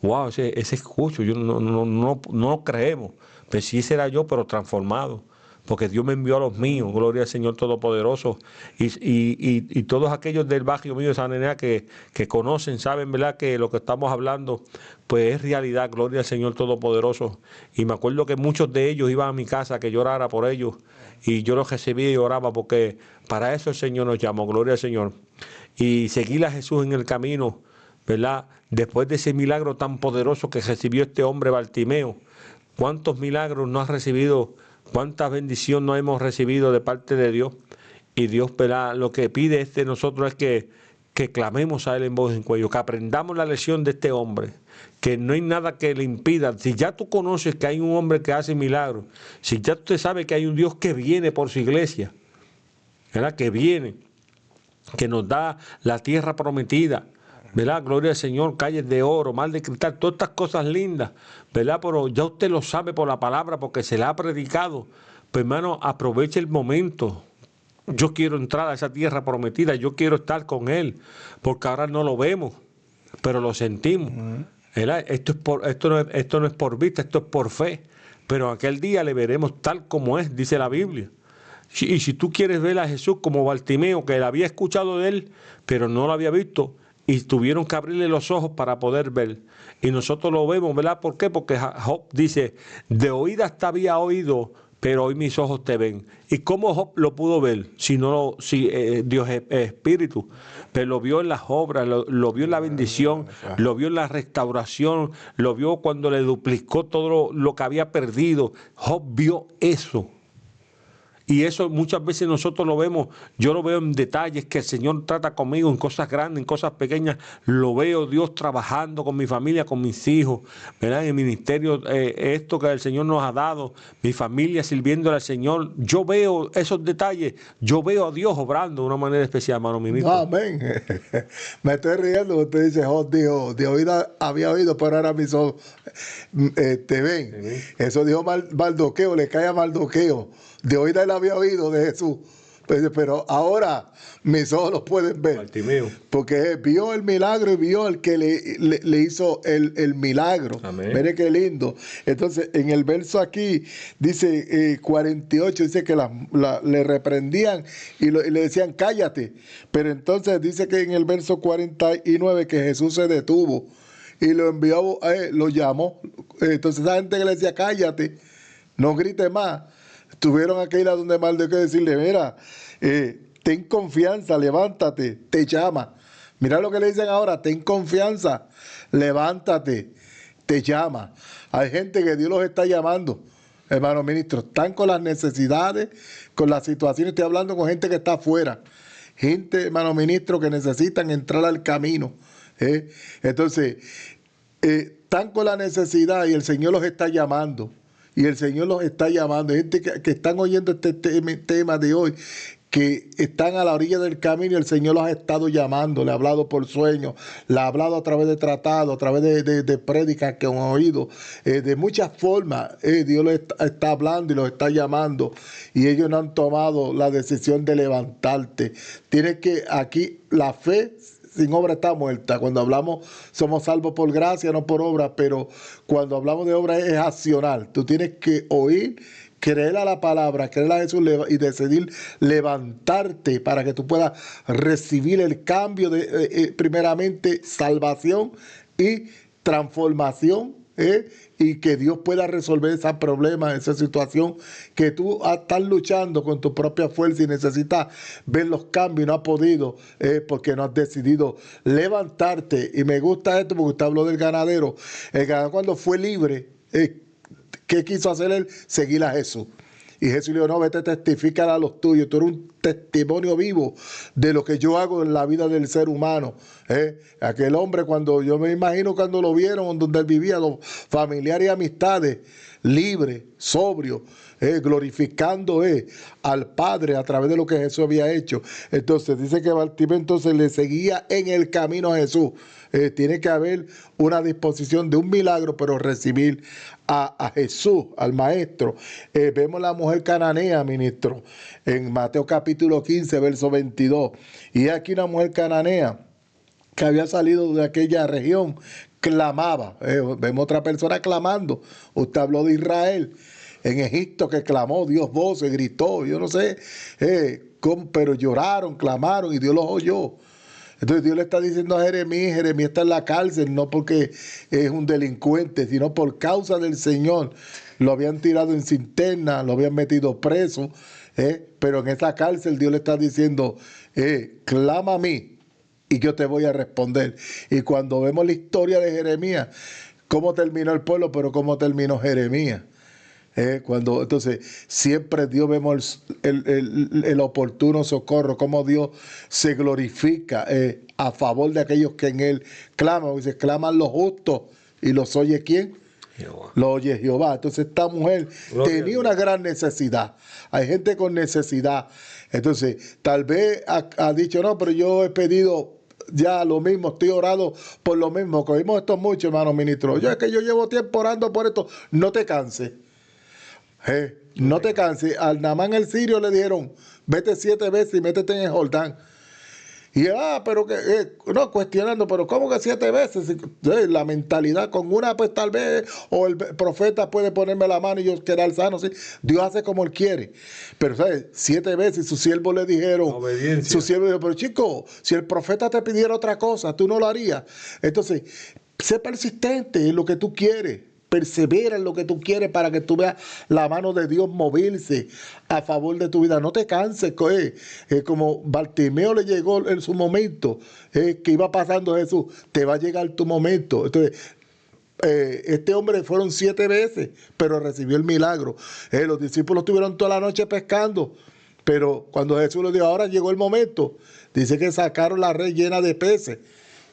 Wow, ese escucho, yo no lo creemos. Pero sí, ese era yo, pero transformado. Porque Dios me envió a los míos, gloria al Señor Todopoderoso. Y todos aquellos del barrio mío de San Enea que conocen, saben, ¿verdad?, que lo que estamos hablando, pues es realidad, gloria al Señor Todopoderoso. Y me acuerdo que muchos de ellos iban a mi casa que yo orara por ellos. Y yo los recibía y oraba, porque para eso el Señor nos llamó, gloria al Señor. Y seguir a Jesús en el camino, ¿verdad? Después de ese milagro tan poderoso que recibió este hombre Bartimeo, ¿cuántos milagros no ha recibido? ¿Cuántas bendiciones no hemos recibido de parte de Dios? Y Dios, ¿verdad?, lo que pide de nosotros es que clamemos a Él en voz en cuello, que aprendamos la lección de este hombre, que no hay nada que le impida. Si ya tú conoces que hay un hombre que hace milagros, si ya usted sabe que hay un Dios que viene por su iglesia, ¿verdad?, que viene, que nos da la tierra prometida, ¿verdad? Gloria al Señor, calles de oro, mar de cristal, todas estas cosas lindas, ¿verdad? Pero ya usted lo sabe por la palabra, porque se la ha predicado. Pues hermano, aproveche el momento. Yo quiero entrar a esa tierra prometida, yo quiero estar con Él, porque ahora no lo vemos, pero lo sentimos. ¿Verdad? Esto no es por vista, esto es por fe. Pero aquel día le veremos tal como es, dice la Biblia. Y si tú quieres ver a Jesús como Bartimeo, que él había escuchado de Él, pero no lo había visto, y tuvieron que abrirle los ojos para poder ver. Y nosotros lo vemos, ¿verdad? ¿Por qué? Porque Job dice, de oídas te había oído, pero hoy mis ojos te ven. ¿Y cómo Job lo pudo ver? Si Dios es espíritu. Pero lo vio en las obras, lo vio en la bendición, lo vio en la restauración, lo vio cuando le duplicó todo lo que había perdido. Job vio eso. Y eso muchas veces nosotros lo vemos, yo lo veo en detalles que el Señor trata conmigo, en cosas grandes, en cosas pequeñas. Lo veo Dios trabajando con mi familia, con mis hijos, ¿verdad? En el ministerio, esto que el Señor nos ha dado, mi familia sirviéndole al Señor. Yo veo esos detalles, yo veo a Dios obrando de una manera especial, hermano ministro. No, amén. Me estoy riendo. Usted dice, oh, Dios, de oída había oído, pero ahora mis ojos te ven. Eso dijo Mardoqueo, le cae a Mardoqueo. De oída él había oído de Jesús. Pero ahora mis ojos lo pueden ver. Bartimeo. Porque vio el milagro y vio el que le hizo el milagro. Amén. Mire qué lindo. Entonces, en el verso aquí, dice 48, dice que le reprendían y le decían, cállate. Pero entonces dice que en el verso 49 que Jesús se detuvo y lo envió, lo llamó. Entonces, esa gente que le decía, cállate, no grite más. Tuvieron que ir a donde Mardoqueo y decirle, mira, ten confianza, levántate, te llama. Mira lo que le dicen ahora, ten confianza, levántate, te llama. Hay gente que Dios los está llamando, hermanos ministros, están con las necesidades, con las situaciones. Estoy hablando con gente que está afuera, gente, hermanos ministros, que necesitan entrar al camino. Entonces, están con la necesidad y el Señor los está llamando. Y el Señor los está llamando. Hay gente que están oyendo este tema de hoy, que están a la orilla del camino y el Señor los ha estado llamando. Le ha hablado por sueños, le ha hablado a través de tratados, a través de prédicas que han oído. De muchas formas, Dios les está hablando y los está llamando. Y ellos no han tomado la decisión de levantarte. Tienes que, aquí, la fe sin obra está muerta. Cuando hablamos, somos salvos por gracia, no por obra, pero cuando hablamos de obra es accional. Tú tienes que oír, creer a la palabra, creer a Jesús y decidir levantarte para que tú puedas recibir el cambio de, primeramente, salvación y transformación, y que Dios pueda resolver ese problema, esa situación que tú estás luchando con tu propia fuerza y necesitas ver los cambios y no has podido, porque no has decidido levantarte. Y me gusta esto porque usted habló del ganadero. El ganadero, cuando fue libre, ¿qué quiso hacer él? Seguir a Jesús. Y Jesús le dijo, no, vete, testificar a los tuyos. Tú eres un testimonio vivo de lo que yo hago en la vida del ser humano. Aquel hombre, cuando yo me imagino cuando lo vieron, donde él vivía, los familiares y amistades, libre, sobrio, glorificando al Padre a través de lo que Jesús había hecho. Entonces dice que Bartimeo entonces le seguía en el camino a Jesús. Tiene que haber una disposición de un milagro, pero recibir a Jesús, al Maestro. Vemos la mujer cananea, ministro, en Mateo capítulo 15, verso 22. Y aquí una mujer cananea que había salido de aquella región, clamaba. Vemos otra persona clamando. Usted habló de Israel. En Egipto que clamó, Dios voces, gritó, yo no sé, pero lloraron, clamaron y Dios los oyó. Entonces Dios le está diciendo a Jeremías está en la cárcel, no porque es un delincuente, sino por causa del Señor. Lo habían tirado en cisterna, lo habían metido preso, pero en esa cárcel Dios le está diciendo, clama a mí y yo te voy a responder. Y cuando vemos la historia de Jeremías, cómo terminó el pueblo, pero cómo terminó Jeremías. Entonces siempre Dios vemos el oportuno socorro, cómo Dios se glorifica a favor de aquellos que en Él claman. Dice, claman los justos y los oye ¿quién? Jehová. Lo oye Jehová. Entonces esta mujer tenía una gran necesidad. Hay gente con necesidad. Entonces tal vez ha dicho, no, pero yo he pedido ya lo mismo, estoy orando por lo mismo. Cogimos esto mucho, hermano ministro. Yo es que yo llevo tiempo orando por esto. No te canses. No te canses. Al Naamán el sirio le dijeron, vete 7 veces y métete en el Jordán. Y pero que, no, cuestionando, pero ¿cómo que 7 veces? La mentalidad, con una pues tal vez, o el profeta puede ponerme la mano y yo quedar sano, ¿sí? Dios hace como Él quiere. Pero, ¿sabes? 7 veces sus siervos le dijeron, obediencia. Sus siervos le dijeron, pero chico, si el profeta te pidiera otra cosa, tú no lo harías. Entonces, sé persistente en lo que tú quieres. Persevera en lo que tú quieres para que tú veas la mano de Dios moverse a favor de tu vida. No te canses, como Bartimeo le llegó en su momento, que iba pasando Jesús, te va a llegar tu momento. Entonces, este hombre fueron 7 veces, pero recibió el milagro. Los discípulos estuvieron toda la noche pescando, pero cuando Jesús les dijo, ahora llegó el momento, dice que sacaron la red llena de peces,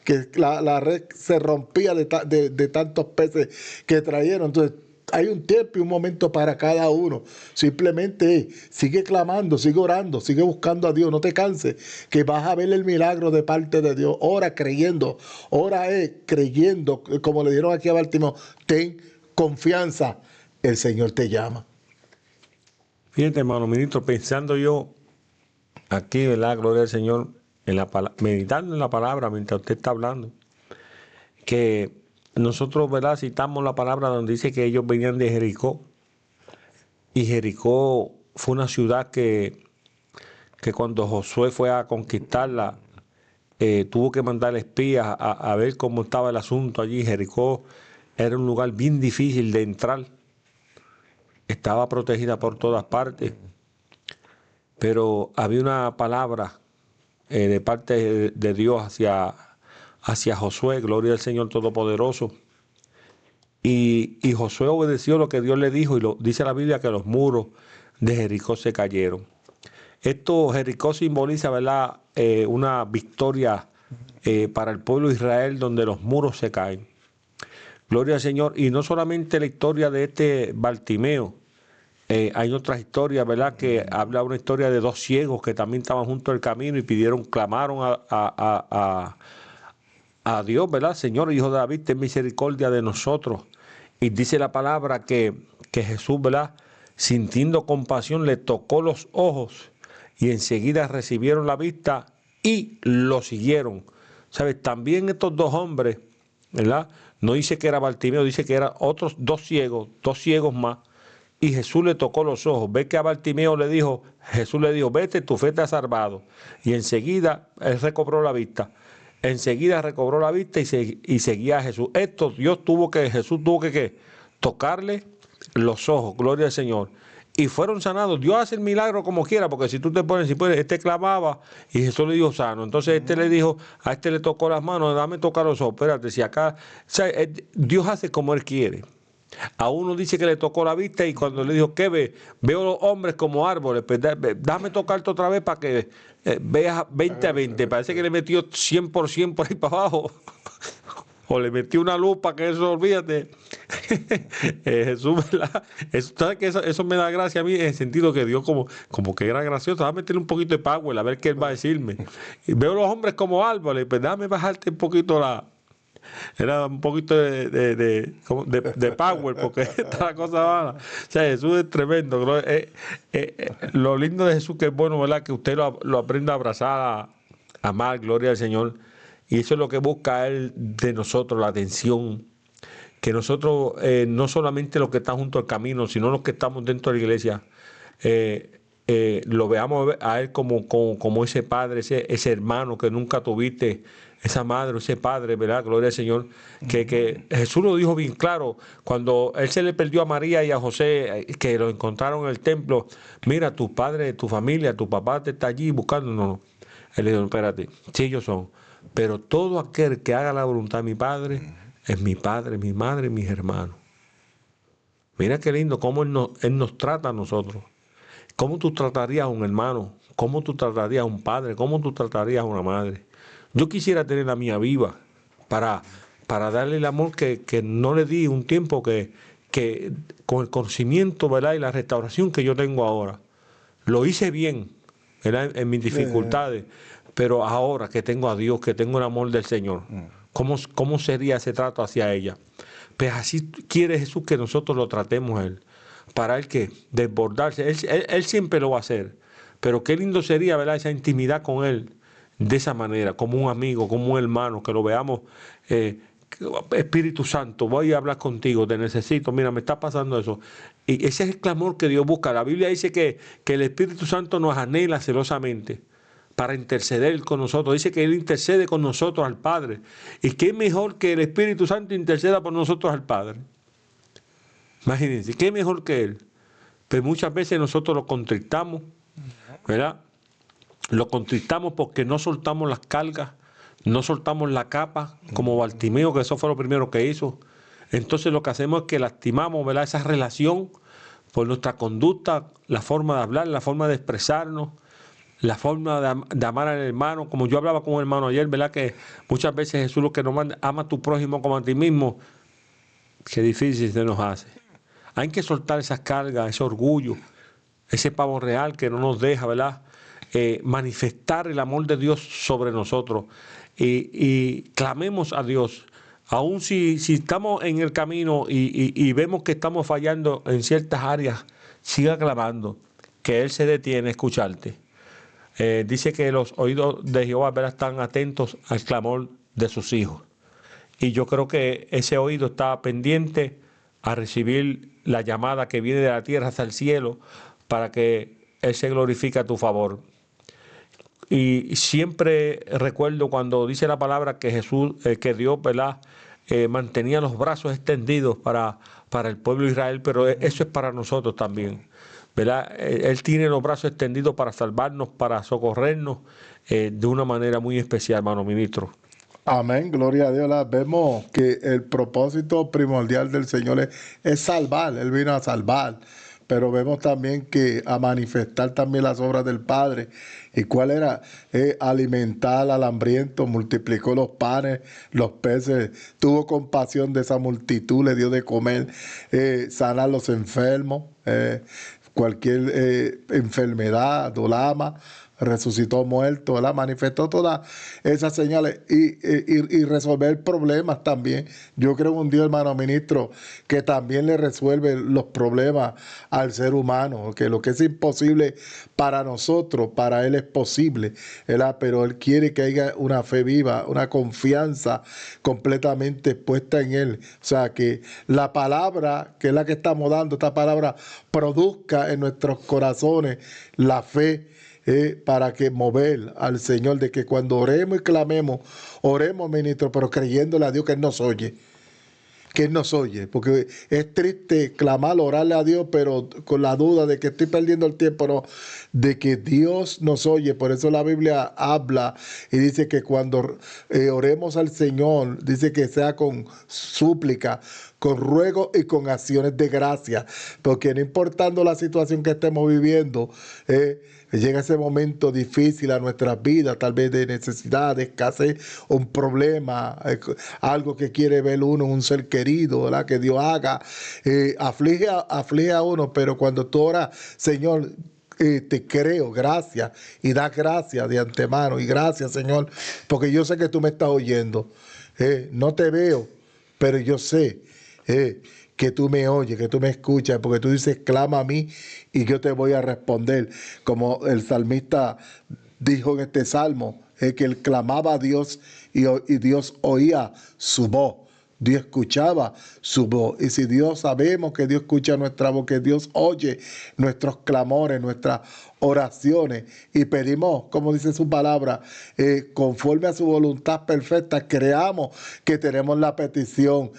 que la red se rompía de tantos peces que trajeron. Entonces, hay un tiempo y un momento para cada uno. Simplemente sigue clamando, sigue orando, sigue buscando a Dios. No te canses, que vas a ver el milagro de parte de Dios. Ora creyendo, ora creyendo. Como le dieron aquí a Baltimore, ten confianza, el Señor te llama. Fíjate, hermano ministro, pensando yo aquí, ¿verdad? Gloria al Señor, meditando en la palabra mientras usted está hablando, que nosotros, ¿verdad? Citamos la palabra donde dice que ellos venían de Jericó, y Jericó fue una ciudad que cuando Josué fue a conquistarla, tuvo que mandar espías a ver cómo estaba el asunto allí. Jericó era un lugar bien difícil de entrar, estaba protegida por todas partes, pero había una palabra de parte de Dios hacia Josué, gloria al Señor Todopoderoso. Y Josué obedeció lo que Dios le dijo, y dice la Biblia que los muros de Jericó se cayeron. Jericó simboliza, ¿verdad? Una victoria para el pueblo de Israel, donde los muros se caen. Gloria al Señor. Y no solamente la historia de este Bartimeo, hay otras historias, ¿verdad? Que habla una historia de 2 ciegos que también estaban junto al camino y clamaron a Dios, ¿verdad? Señor, hijo de David, ten misericordia de nosotros. Y dice la palabra que Jesús, ¿verdad? Sintiendo compasión, le tocó los ojos y enseguida recibieron la vista y lo siguieron. ¿Sabes? También estos 2 hombres, ¿verdad? No dice que era Bartimeo, dice que eran otros 2 ciegos más. Y Jesús le tocó los ojos. Ve que a Bartimeo Jesús le dijo, vete, tu fe te ha salvado. Y enseguida él recobró la vista. Enseguida recobró la vista y seguía a Jesús. Jesús tuvo que tocarle los ojos, gloria al Señor. Y fueron sanados. Dios hace el milagro como quiera, porque si tú te pones, si puedes, clamaba y Jesús le dijo sano. Entonces le dijo, a le tocó las manos, dame tocar los ojos. Espérate, si acá, o sea, Dios hace como Él quiere. A uno dice que le tocó la vista y cuando le dijo, ¿qué ve? Veo los hombres como árboles, pues dame tocarte otra vez para que veas 20-20. Parece que le metió 100% por ahí para abajo. O le metió una lupa, que eso, olvídate. Jesús, ¿verdad? Eso me da gracia a mí, en el sentido que Dios como que era gracioso. Dame meterle un poquito de power, a ver qué Él va a decirme. Y veo los hombres como árboles, pues dame bajarte un poquito Era un poquito de power, porque esta la cosa mala. O sea, Jesús es tremendo. Lo lindo de Jesús que es bueno, ¿verdad? Que usted lo aprenda a abrazar, a amar, gloria al Señor. Y eso es lo que busca Él de nosotros, la atención. Que nosotros, no solamente los que están junto al camino, sino los que estamos dentro de la iglesia, lo veamos a Él como ese padre, ese hermano que nunca tuviste, esa madre, ese padre, ¿verdad? Gloria al Señor. Que Jesús lo dijo bien claro, cuando Él se le perdió a María y a José, que lo encontraron en el templo. Mira, tu padre, tu familia, tu papá te está allí buscando. No. Él le dijo, espérate, sí ellos son. Pero todo aquel que haga la voluntad de mi Padre es mi padre, mi madre, mis hermanos. Mira qué lindo cómo Él nos trata a nosotros. ¿Cómo tú tratarías a un hermano? ¿Cómo tú tratarías a un padre? ¿Cómo tú tratarías a una madre? Yo quisiera tener la mía viva para darle el amor que no le di un tiempo que con el conocimiento, ¿verdad? Y la restauración que yo tengo ahora. Lo hice bien, ¿verdad? En mis dificultades. Pero ahora que tengo a Dios, que tengo el amor del Señor, ¿cómo sería ese trato hacia ella? Pues así quiere Jesús que nosotros lo tratemos a Él. Para Él que desbordarse. Él siempre lo va a hacer. Pero qué lindo sería, ¿verdad? Esa intimidad con Él de esa manera, como un amigo, como un hermano, que lo veamos. Espíritu Santo, voy a hablar contigo, te necesito, mira, me está pasando eso. Y ese es el clamor que Dios busca. La Biblia dice que el Espíritu Santo nos anhela celosamente para interceder con nosotros. Dice que Él intercede con nosotros al Padre. ¿Y qué mejor que el Espíritu Santo interceda por nosotros al Padre? Imagínense, ¿qué mejor que Él? Pero muchas veces nosotros lo contristamos, ¿verdad? Lo contristamos porque no soltamos las cargas, no soltamos la capa, como Bartimeo, que eso fue lo primero que hizo. entonces lo que hacemos es que lastimamos, ¿verdad?, esa relación por nuestra conducta, la forma de hablar, la forma de expresarnos, la forma de amar al hermano. Como yo hablaba con un hermano ayer, ¿verdad?, que muchas veces Jesús lo que nos manda, ama a tu prójimo como a ti mismo. Qué difícil se nos hace. Hay que soltar esas cargas, ese orgullo, ese pavo real que no nos deja, ¿verdad?, manifestar el amor de Dios sobre nosotros. Y clamemos a Dios. Aún si estamos en el camino y vemos que estamos fallando en ciertas áreas, siga clamando, que Él se detiene a escucharte. Dice que los oídos de Jehová, ¿verdad?, están atentos al clamor de sus hijos. Y yo creo que ese oído está pendiente a recibir la llamada que viene de la tierra hasta el cielo para que Él se glorifique a tu favor. Y siempre recuerdo cuando dice la palabra que Jesús, que Dios, ¿verdad?, mantenía los brazos extendidos para el pueblo de Israel, pero eso es para nosotros también, ¿verdad? Él tiene los brazos extendidos para salvarnos, para socorrernos de una manera muy especial, hermano ministro. Amén, gloria a Dios. Vemos que el propósito primordial del Señor es salvar, Él vino a salvar, pero vemos también que a manifestar también las obras del Padre. ¿Y cuál era? Alimentar al hambriento, multiplicó los panes, los peces, tuvo compasión de esa multitud, le dio de comer, sanar a los enfermos, cualquier enfermedad, dolama, resucitó muerto, ¿verdad? Manifestó todas esas señales y resolver problemas también. Yo creo en un Dios, hermano ministro, que también le resuelve los problemas al ser humano, que lo que es imposible para nosotros, para Él es posible, ¿verdad? Pero Él quiere que haya una fe viva, una confianza completamente puesta en Él. O sea, que la palabra, que es la que estamos dando, esta palabra produzca en nuestros corazones la fe, para que mover al Señor, de que cuando oremos y clamemos, oremos, ministro, pero creyéndole a Dios que Él nos oye. Que Él nos oye, porque es triste clamar, orarle a Dios, pero con la duda de que estoy perdiendo el tiempo, no, de que Dios nos oye. Por eso la Biblia habla y dice que cuando oremos al Señor, dice que sea con súplica, con ruego y con acciones de gracia, porque no importando la situación que estemos viviendo, llega ese momento difícil a nuestras vidas, tal vez de necesidad, de escasez, un problema, algo que quiere ver uno, un ser querido, ¿verdad?, que Dios haga, aflige a uno, pero cuando tú oras, Señor, te creo, gracias, y da gracias de antemano, y gracias, Señor, porque yo sé que tú me estás oyendo, no te veo, pero yo sé que tú me oyes, que tú me escuchas, porque tú dices, clama a mí y yo te voy a responder. Como el salmista dijo en este salmo, que él clamaba a Dios y Dios oía su voz. Dios escuchaba su voz. Y si Dios, sabemos que Dios escucha nuestra voz, que Dios oye nuestros clamores, nuestras oraciones, y pedimos, como dice su palabra, conforme a su voluntad perfecta, creamos que tenemos la petición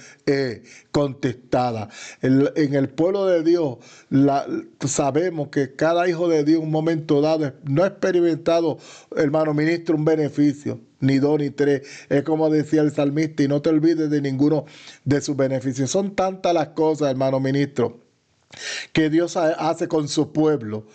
contestada. En el pueblo de Dios sabemos que cada hijo de Dios en un momento dado no ha experimentado, hermano ministro, un beneficio, ni dos ni tres. Es como decía el salmista, y no te olvides de ninguno de sus beneficios. Son tantas las cosas, hermano ministro, que Dios hace con su pueblo,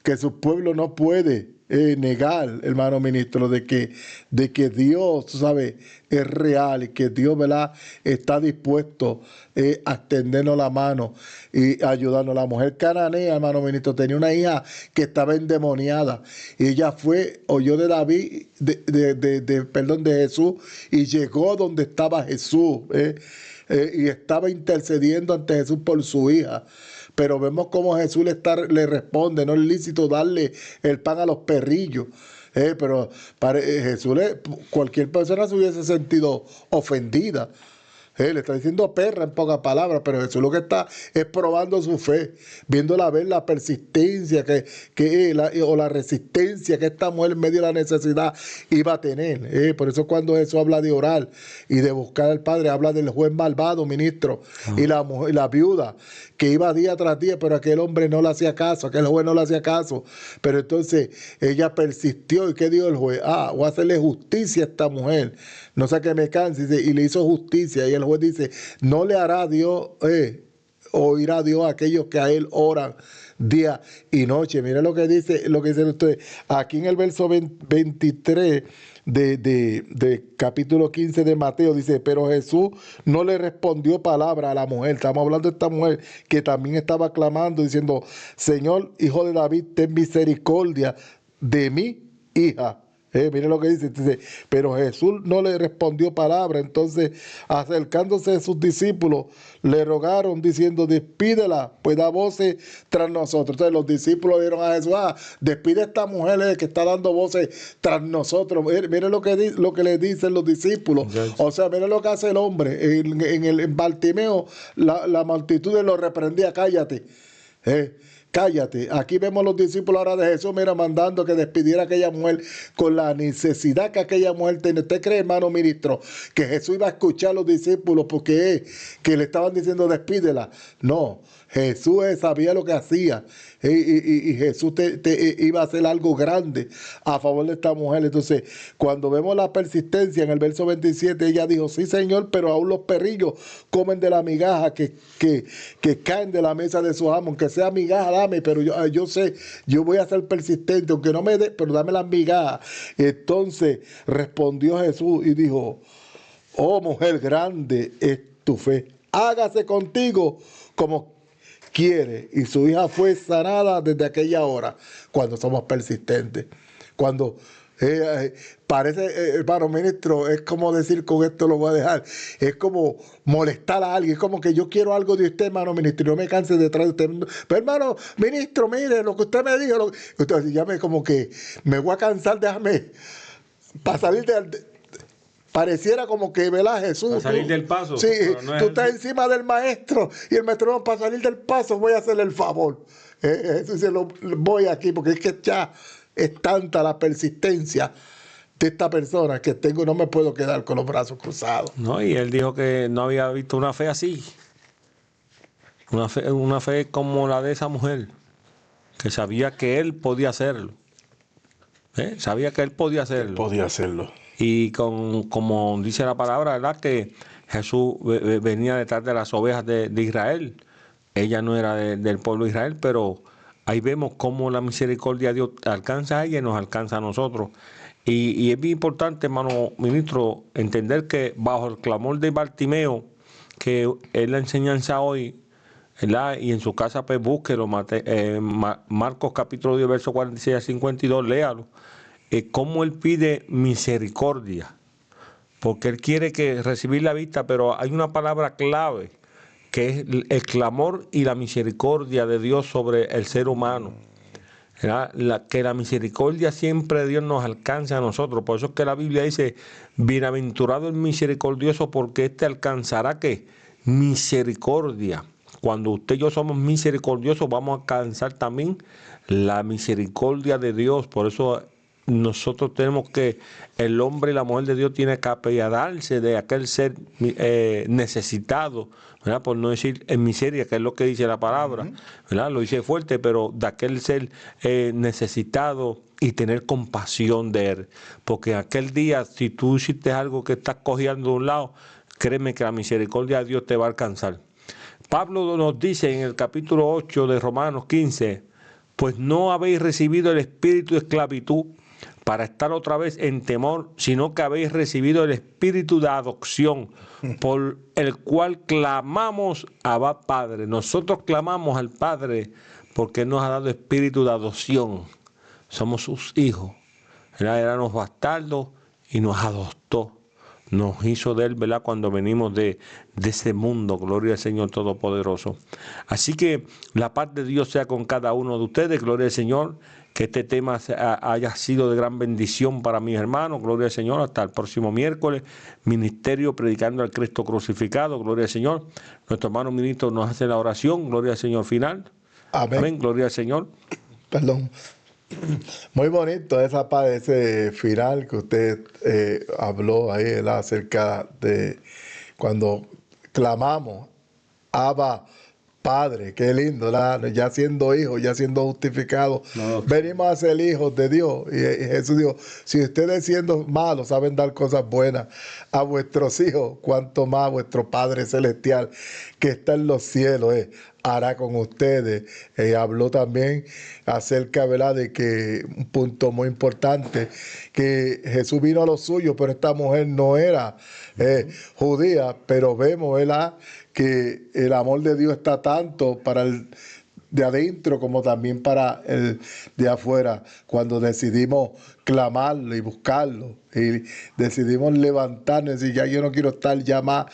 que su pueblo no puede negar, hermano ministro, de que Dios, tú sabes, es real, y que Dios, ¿verdad?, está dispuesto a extendernos la mano y ayudarnos. La mujer cananea, hermano ministro, tenía una hija que estaba endemoniada, y ella oyó de David, de Jesús, y llegó donde estaba Jesús, y estaba intercediendo ante Jesús por su hija. Pero vemos cómo Jesús le responde, no es lícito darle el pan a los perrillos. Pero para Jesús, cualquier persona se hubiese sentido ofendida. Le está diciendo perra en pocas palabras, pero Jesús lo que está es probando su fe, viéndola ver la persistencia o la resistencia que esta mujer en medio de la necesidad iba a tener. Por eso cuando Jesús habla de orar y de buscar al Padre, habla del juez malvado, ministro, y la viuda que iba día tras día, pero aquel hombre no le hacía caso, aquel juez no le hacía caso. Pero entonces ella persistió, ¿y qué dijo el juez? Voy a hacerle justicia a esta mujer, no sé qué me canse, y le hizo justicia, y el juez juez dice, no le hará Dios, oirá Dios a aquellos que a él oran día y noche. Mira lo que dice usted aquí en el verso 23 de capítulo 15 de Mateo, dice, pero Jesús no le respondió palabra a la mujer. Estamos hablando de esta mujer que también estaba clamando, diciendo, Señor, hijo de David, ten misericordia de mi hija. Mire lo que dice, pero Jesús no le respondió palabra. Entonces, acercándose a sus discípulos, le rogaron diciendo, despídela, pues da voces tras nosotros. Entonces los discípulos dijeron a Jesús, despide a esta mujer que está dando voces tras nosotros. Mire lo que le dicen los discípulos. Yes. O sea, mire lo que hace el hombre. En Bartimeo, la multitud lo reprendía, cállate. Cállate. Aquí vemos los discípulos ahora de Jesús, mira, mandando que despidiera a aquella mujer con la necesidad que aquella mujer tenía. ¿Usted cree, hermano ministro, que Jesús iba a escuchar a los discípulos porque que le estaban diciendo despídela? No, Jesús sabía lo que hacía. Y Jesús iba a hacer algo grande a favor de esta mujer. Entonces, cuando vemos la persistencia en el verso 27, ella dijo, sí, Señor, pero aún los perrillos comen de la migaja que caen de la mesa de su amo. Aunque sea migaja, dame, pero yo sé, yo voy a ser persistente, aunque no me dé, pero dame las migajas. Entonces respondió Jesús y dijo, oh mujer, grande es tu fe, hágase contigo como quiere. Y su hija fue sanada desde aquella hora. Cuando somos persistentes, cuando parece, hermano ministro, es como decir, con esto lo voy a dejar, es como molestar a alguien, es como que yo quiero algo de usted, hermano ministro, y no me canse detrás de usted, pero hermano ministro, mire lo que usted me dijo, entonces ya como que me voy a cansar, déjame para salir pareciera como que, ¿verdad, Jesús? Para salir del paso. Sí, No tú estás encima del maestro y el maestro, no, para salir del paso voy a hacerle el favor. Jesús dice, voy aquí porque es que ya es tanta la persistencia de esta persona que no me puedo quedar con los brazos cruzados. No, y él dijo que no había visto una fe así. Una fe como la de esa mujer, que sabía que él podía hacerlo. Sabía que él podía hacerlo. Podía hacerlo. Y como dice la palabra, ¿verdad? Que Jesús venía detrás de las ovejas de Israel. Ella no era del pueblo de Israel, pero ahí vemos cómo la misericordia de Dios alcanza a ella y nos alcanza a nosotros. Y es bien importante, hermano ministro, entender que bajo el clamor de Bartimeo, que es la enseñanza hoy, ¿verdad? Y en su casa pues búsquelo, Marcos capítulo 10, verso 46 a 52, léalo. Cómo él pide misericordia, porque él quiere recibir la vista, pero hay una palabra clave, que es el clamor y la misericordia de Dios sobre el ser humano. Que la misericordia siempre de Dios nos alcance a nosotros. Por eso es que la Biblia dice, bienaventurado el misericordioso, porque éste alcanzará ¿qué? Misericordia. Cuando usted y yo somos misericordiosos, vamos a alcanzar también la misericordia de Dios. Por eso nosotros tenemos el hombre y la mujer de Dios tiene que apiadarse de aquel ser necesitado, ¿verdad? Por no decir en miseria, que es lo que dice la palabra, ¿verdad? Lo dice fuerte, pero de aquel ser necesitado y tener compasión de él. Porque aquel día, si tú hiciste algo que estás cogiendo de un lado, créeme que la misericordia de Dios te va a alcanzar. Pablo nos dice en el capítulo 8 de Romanos 15, pues no habéis recibido el espíritu de esclavitud para estar otra vez en temor, sino que habéis recibido el espíritu de adopción, por el cual clamamos Abba Padre. Nosotros clamamos al Padre porque nos ha dado espíritu de adopción. Somos sus hijos. Éramos bastardos y nos adoptó. Nos hizo de él, ¿verdad? Cuando venimos de ese mundo, gloria al Señor Todopoderoso. Así que la paz de Dios sea con cada uno de ustedes, gloria al Señor. Que este tema haya sido de gran bendición para mis hermanos, gloria al Señor. Hasta el próximo miércoles, ministerio predicando al Cristo crucificado, gloria al Señor. Nuestro hermano ministro nos hace la oración, gloria al Señor final. Amén. Amén, gloria al Señor. Perdón. Muy bonito esa parte, ese final que usted habló ahí, ¿verdad? Acerca de cuando clamamos, Abba Padre, qué lindo, ya siendo hijos, ya siendo justificados, No. venimos a ser hijos de Dios. Y Jesús dijo, si ustedes siendo malos saben dar cosas buenas a vuestros hijos, cuanto más vuestro Padre Celestial que está en los cielos hará con ustedes. Habló también acerca, ¿verdad?, de que un punto muy importante, que Jesús vino a los suyos, pero esta mujer no era judía, pero vemos, ¿verdad?, que el amor de Dios está tanto para el de adentro como también para el de afuera, cuando decidimos clamarlo y buscarlo y decidimos levantarnos y decir, ya yo no quiero estar ya más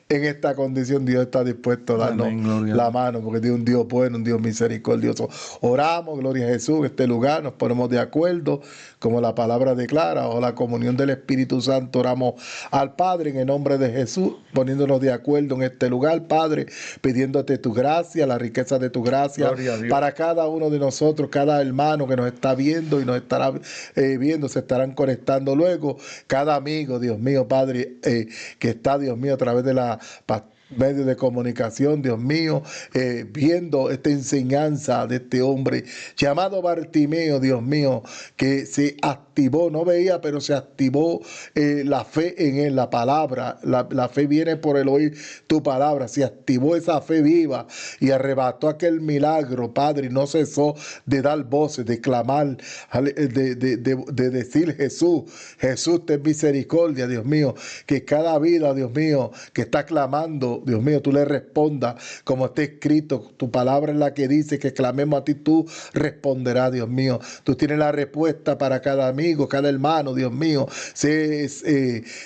en esta condición. Dios está dispuesto a darnos la mano, porque Dios es un Dios bueno, un Dios misericordioso. Oramos, gloria a Jesús, en este lugar nos ponemos de acuerdo, como la palabra declara, o la comunión del Espíritu Santo. Oramos al Padre en el nombre de Jesús, poniéndonos de acuerdo en este lugar, Padre, pidiéndote tu gracia, la riqueza de tu gracia para cada uno de nosotros, cada hermano que nos está viendo y nos estará viendo, se estarán conectando luego, cada amigo, Dios mío, Padre, que está, Dios mío, a través de la medios de comunicación, Dios mío, viendo esta enseñanza de este hombre llamado Bartimeo, Dios mío, que se activó, no veía, pero se activó la fe en él, la palabra, la fe viene por el oír tu palabra, se activó esa fe viva y arrebató aquel milagro, Padre, y no cesó de dar voces, de clamar, de decir Jesús, Jesús, ten misericordia, Dios mío, que cada vida, Dios mío, que está clamando, Dios mío, tú le respondas como está escrito. Tu palabra es la que dice que clamemos a ti, tú responderás, Dios mío. Tú tienes la respuesta para cada amigo, cada hermano, Dios mío.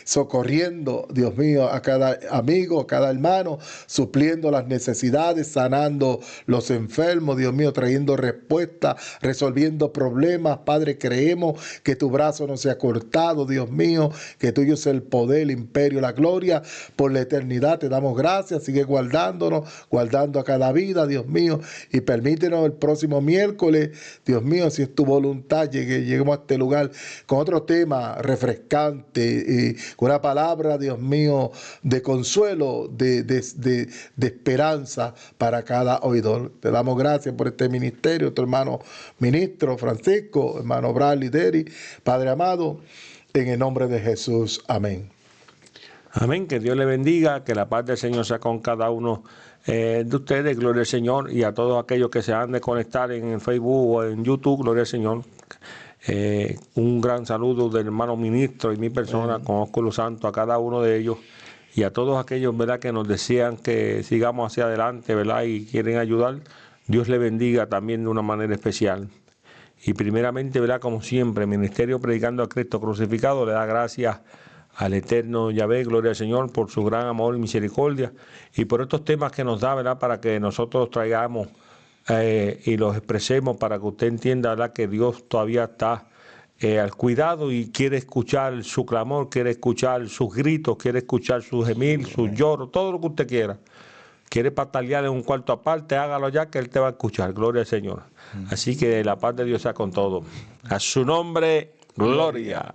Socorriendo, Dios mío, a cada amigo, a cada hermano, supliendo las necesidades, sanando los enfermos, Dios mío, trayendo respuesta, resolviendo problemas. Padre, creemos que tu brazo no se ha cortado, Dios mío, que tuyo es el poder, el imperio, la gloria por la eternidad. Te damos gracias, sigue guardándonos, guardando a cada vida, Dios mío, y permítenos el próximo miércoles, Dios mío, si es tu voluntad, lleguemos a este lugar con otro tema refrescante, con una palabra, Dios mío, de consuelo, de esperanza para cada oidor. Te damos gracias por este ministerio, tu hermano ministro Francisco, hermano Bradley Deri, Padre amado, en el nombre de Jesús. Amén. Amén, que Dios le bendiga, que la paz del Señor sea con cada uno de ustedes, gloria al Señor, y a todos aquellos que se han de conectar en el Facebook o en YouTube, gloria al Señor. Un gran saludo del hermano ministro y mi persona, con Ósculo Santo, a cada uno de ellos, y a todos aquellos, ¿verdad?, que nos desean que sigamos hacia adelante, ¿verdad?, y quieren ayudar. Dios le bendiga también de una manera especial. Y primeramente, ¿verdad?, como siempre, Ministerio Predicando a Cristo Crucificado le da gracias al eterno Yahvé, gloria al Señor, por su gran amor y misericordia, y por estos temas que nos da, ¿verdad?, para que nosotros traigamos y los expresemos, para que usted entienda, ¿verdad?, que Dios todavía está al cuidado y quiere escuchar su clamor, quiere escuchar sus gritos, quiere escuchar sus gemir, sus lloros, todo lo que usted quiera. Quiere patalear en un cuarto aparte, hágalo ya, que Él te va a escuchar, gloria al Señor. Así que la paz de Dios sea con todo. A su nombre, gloria.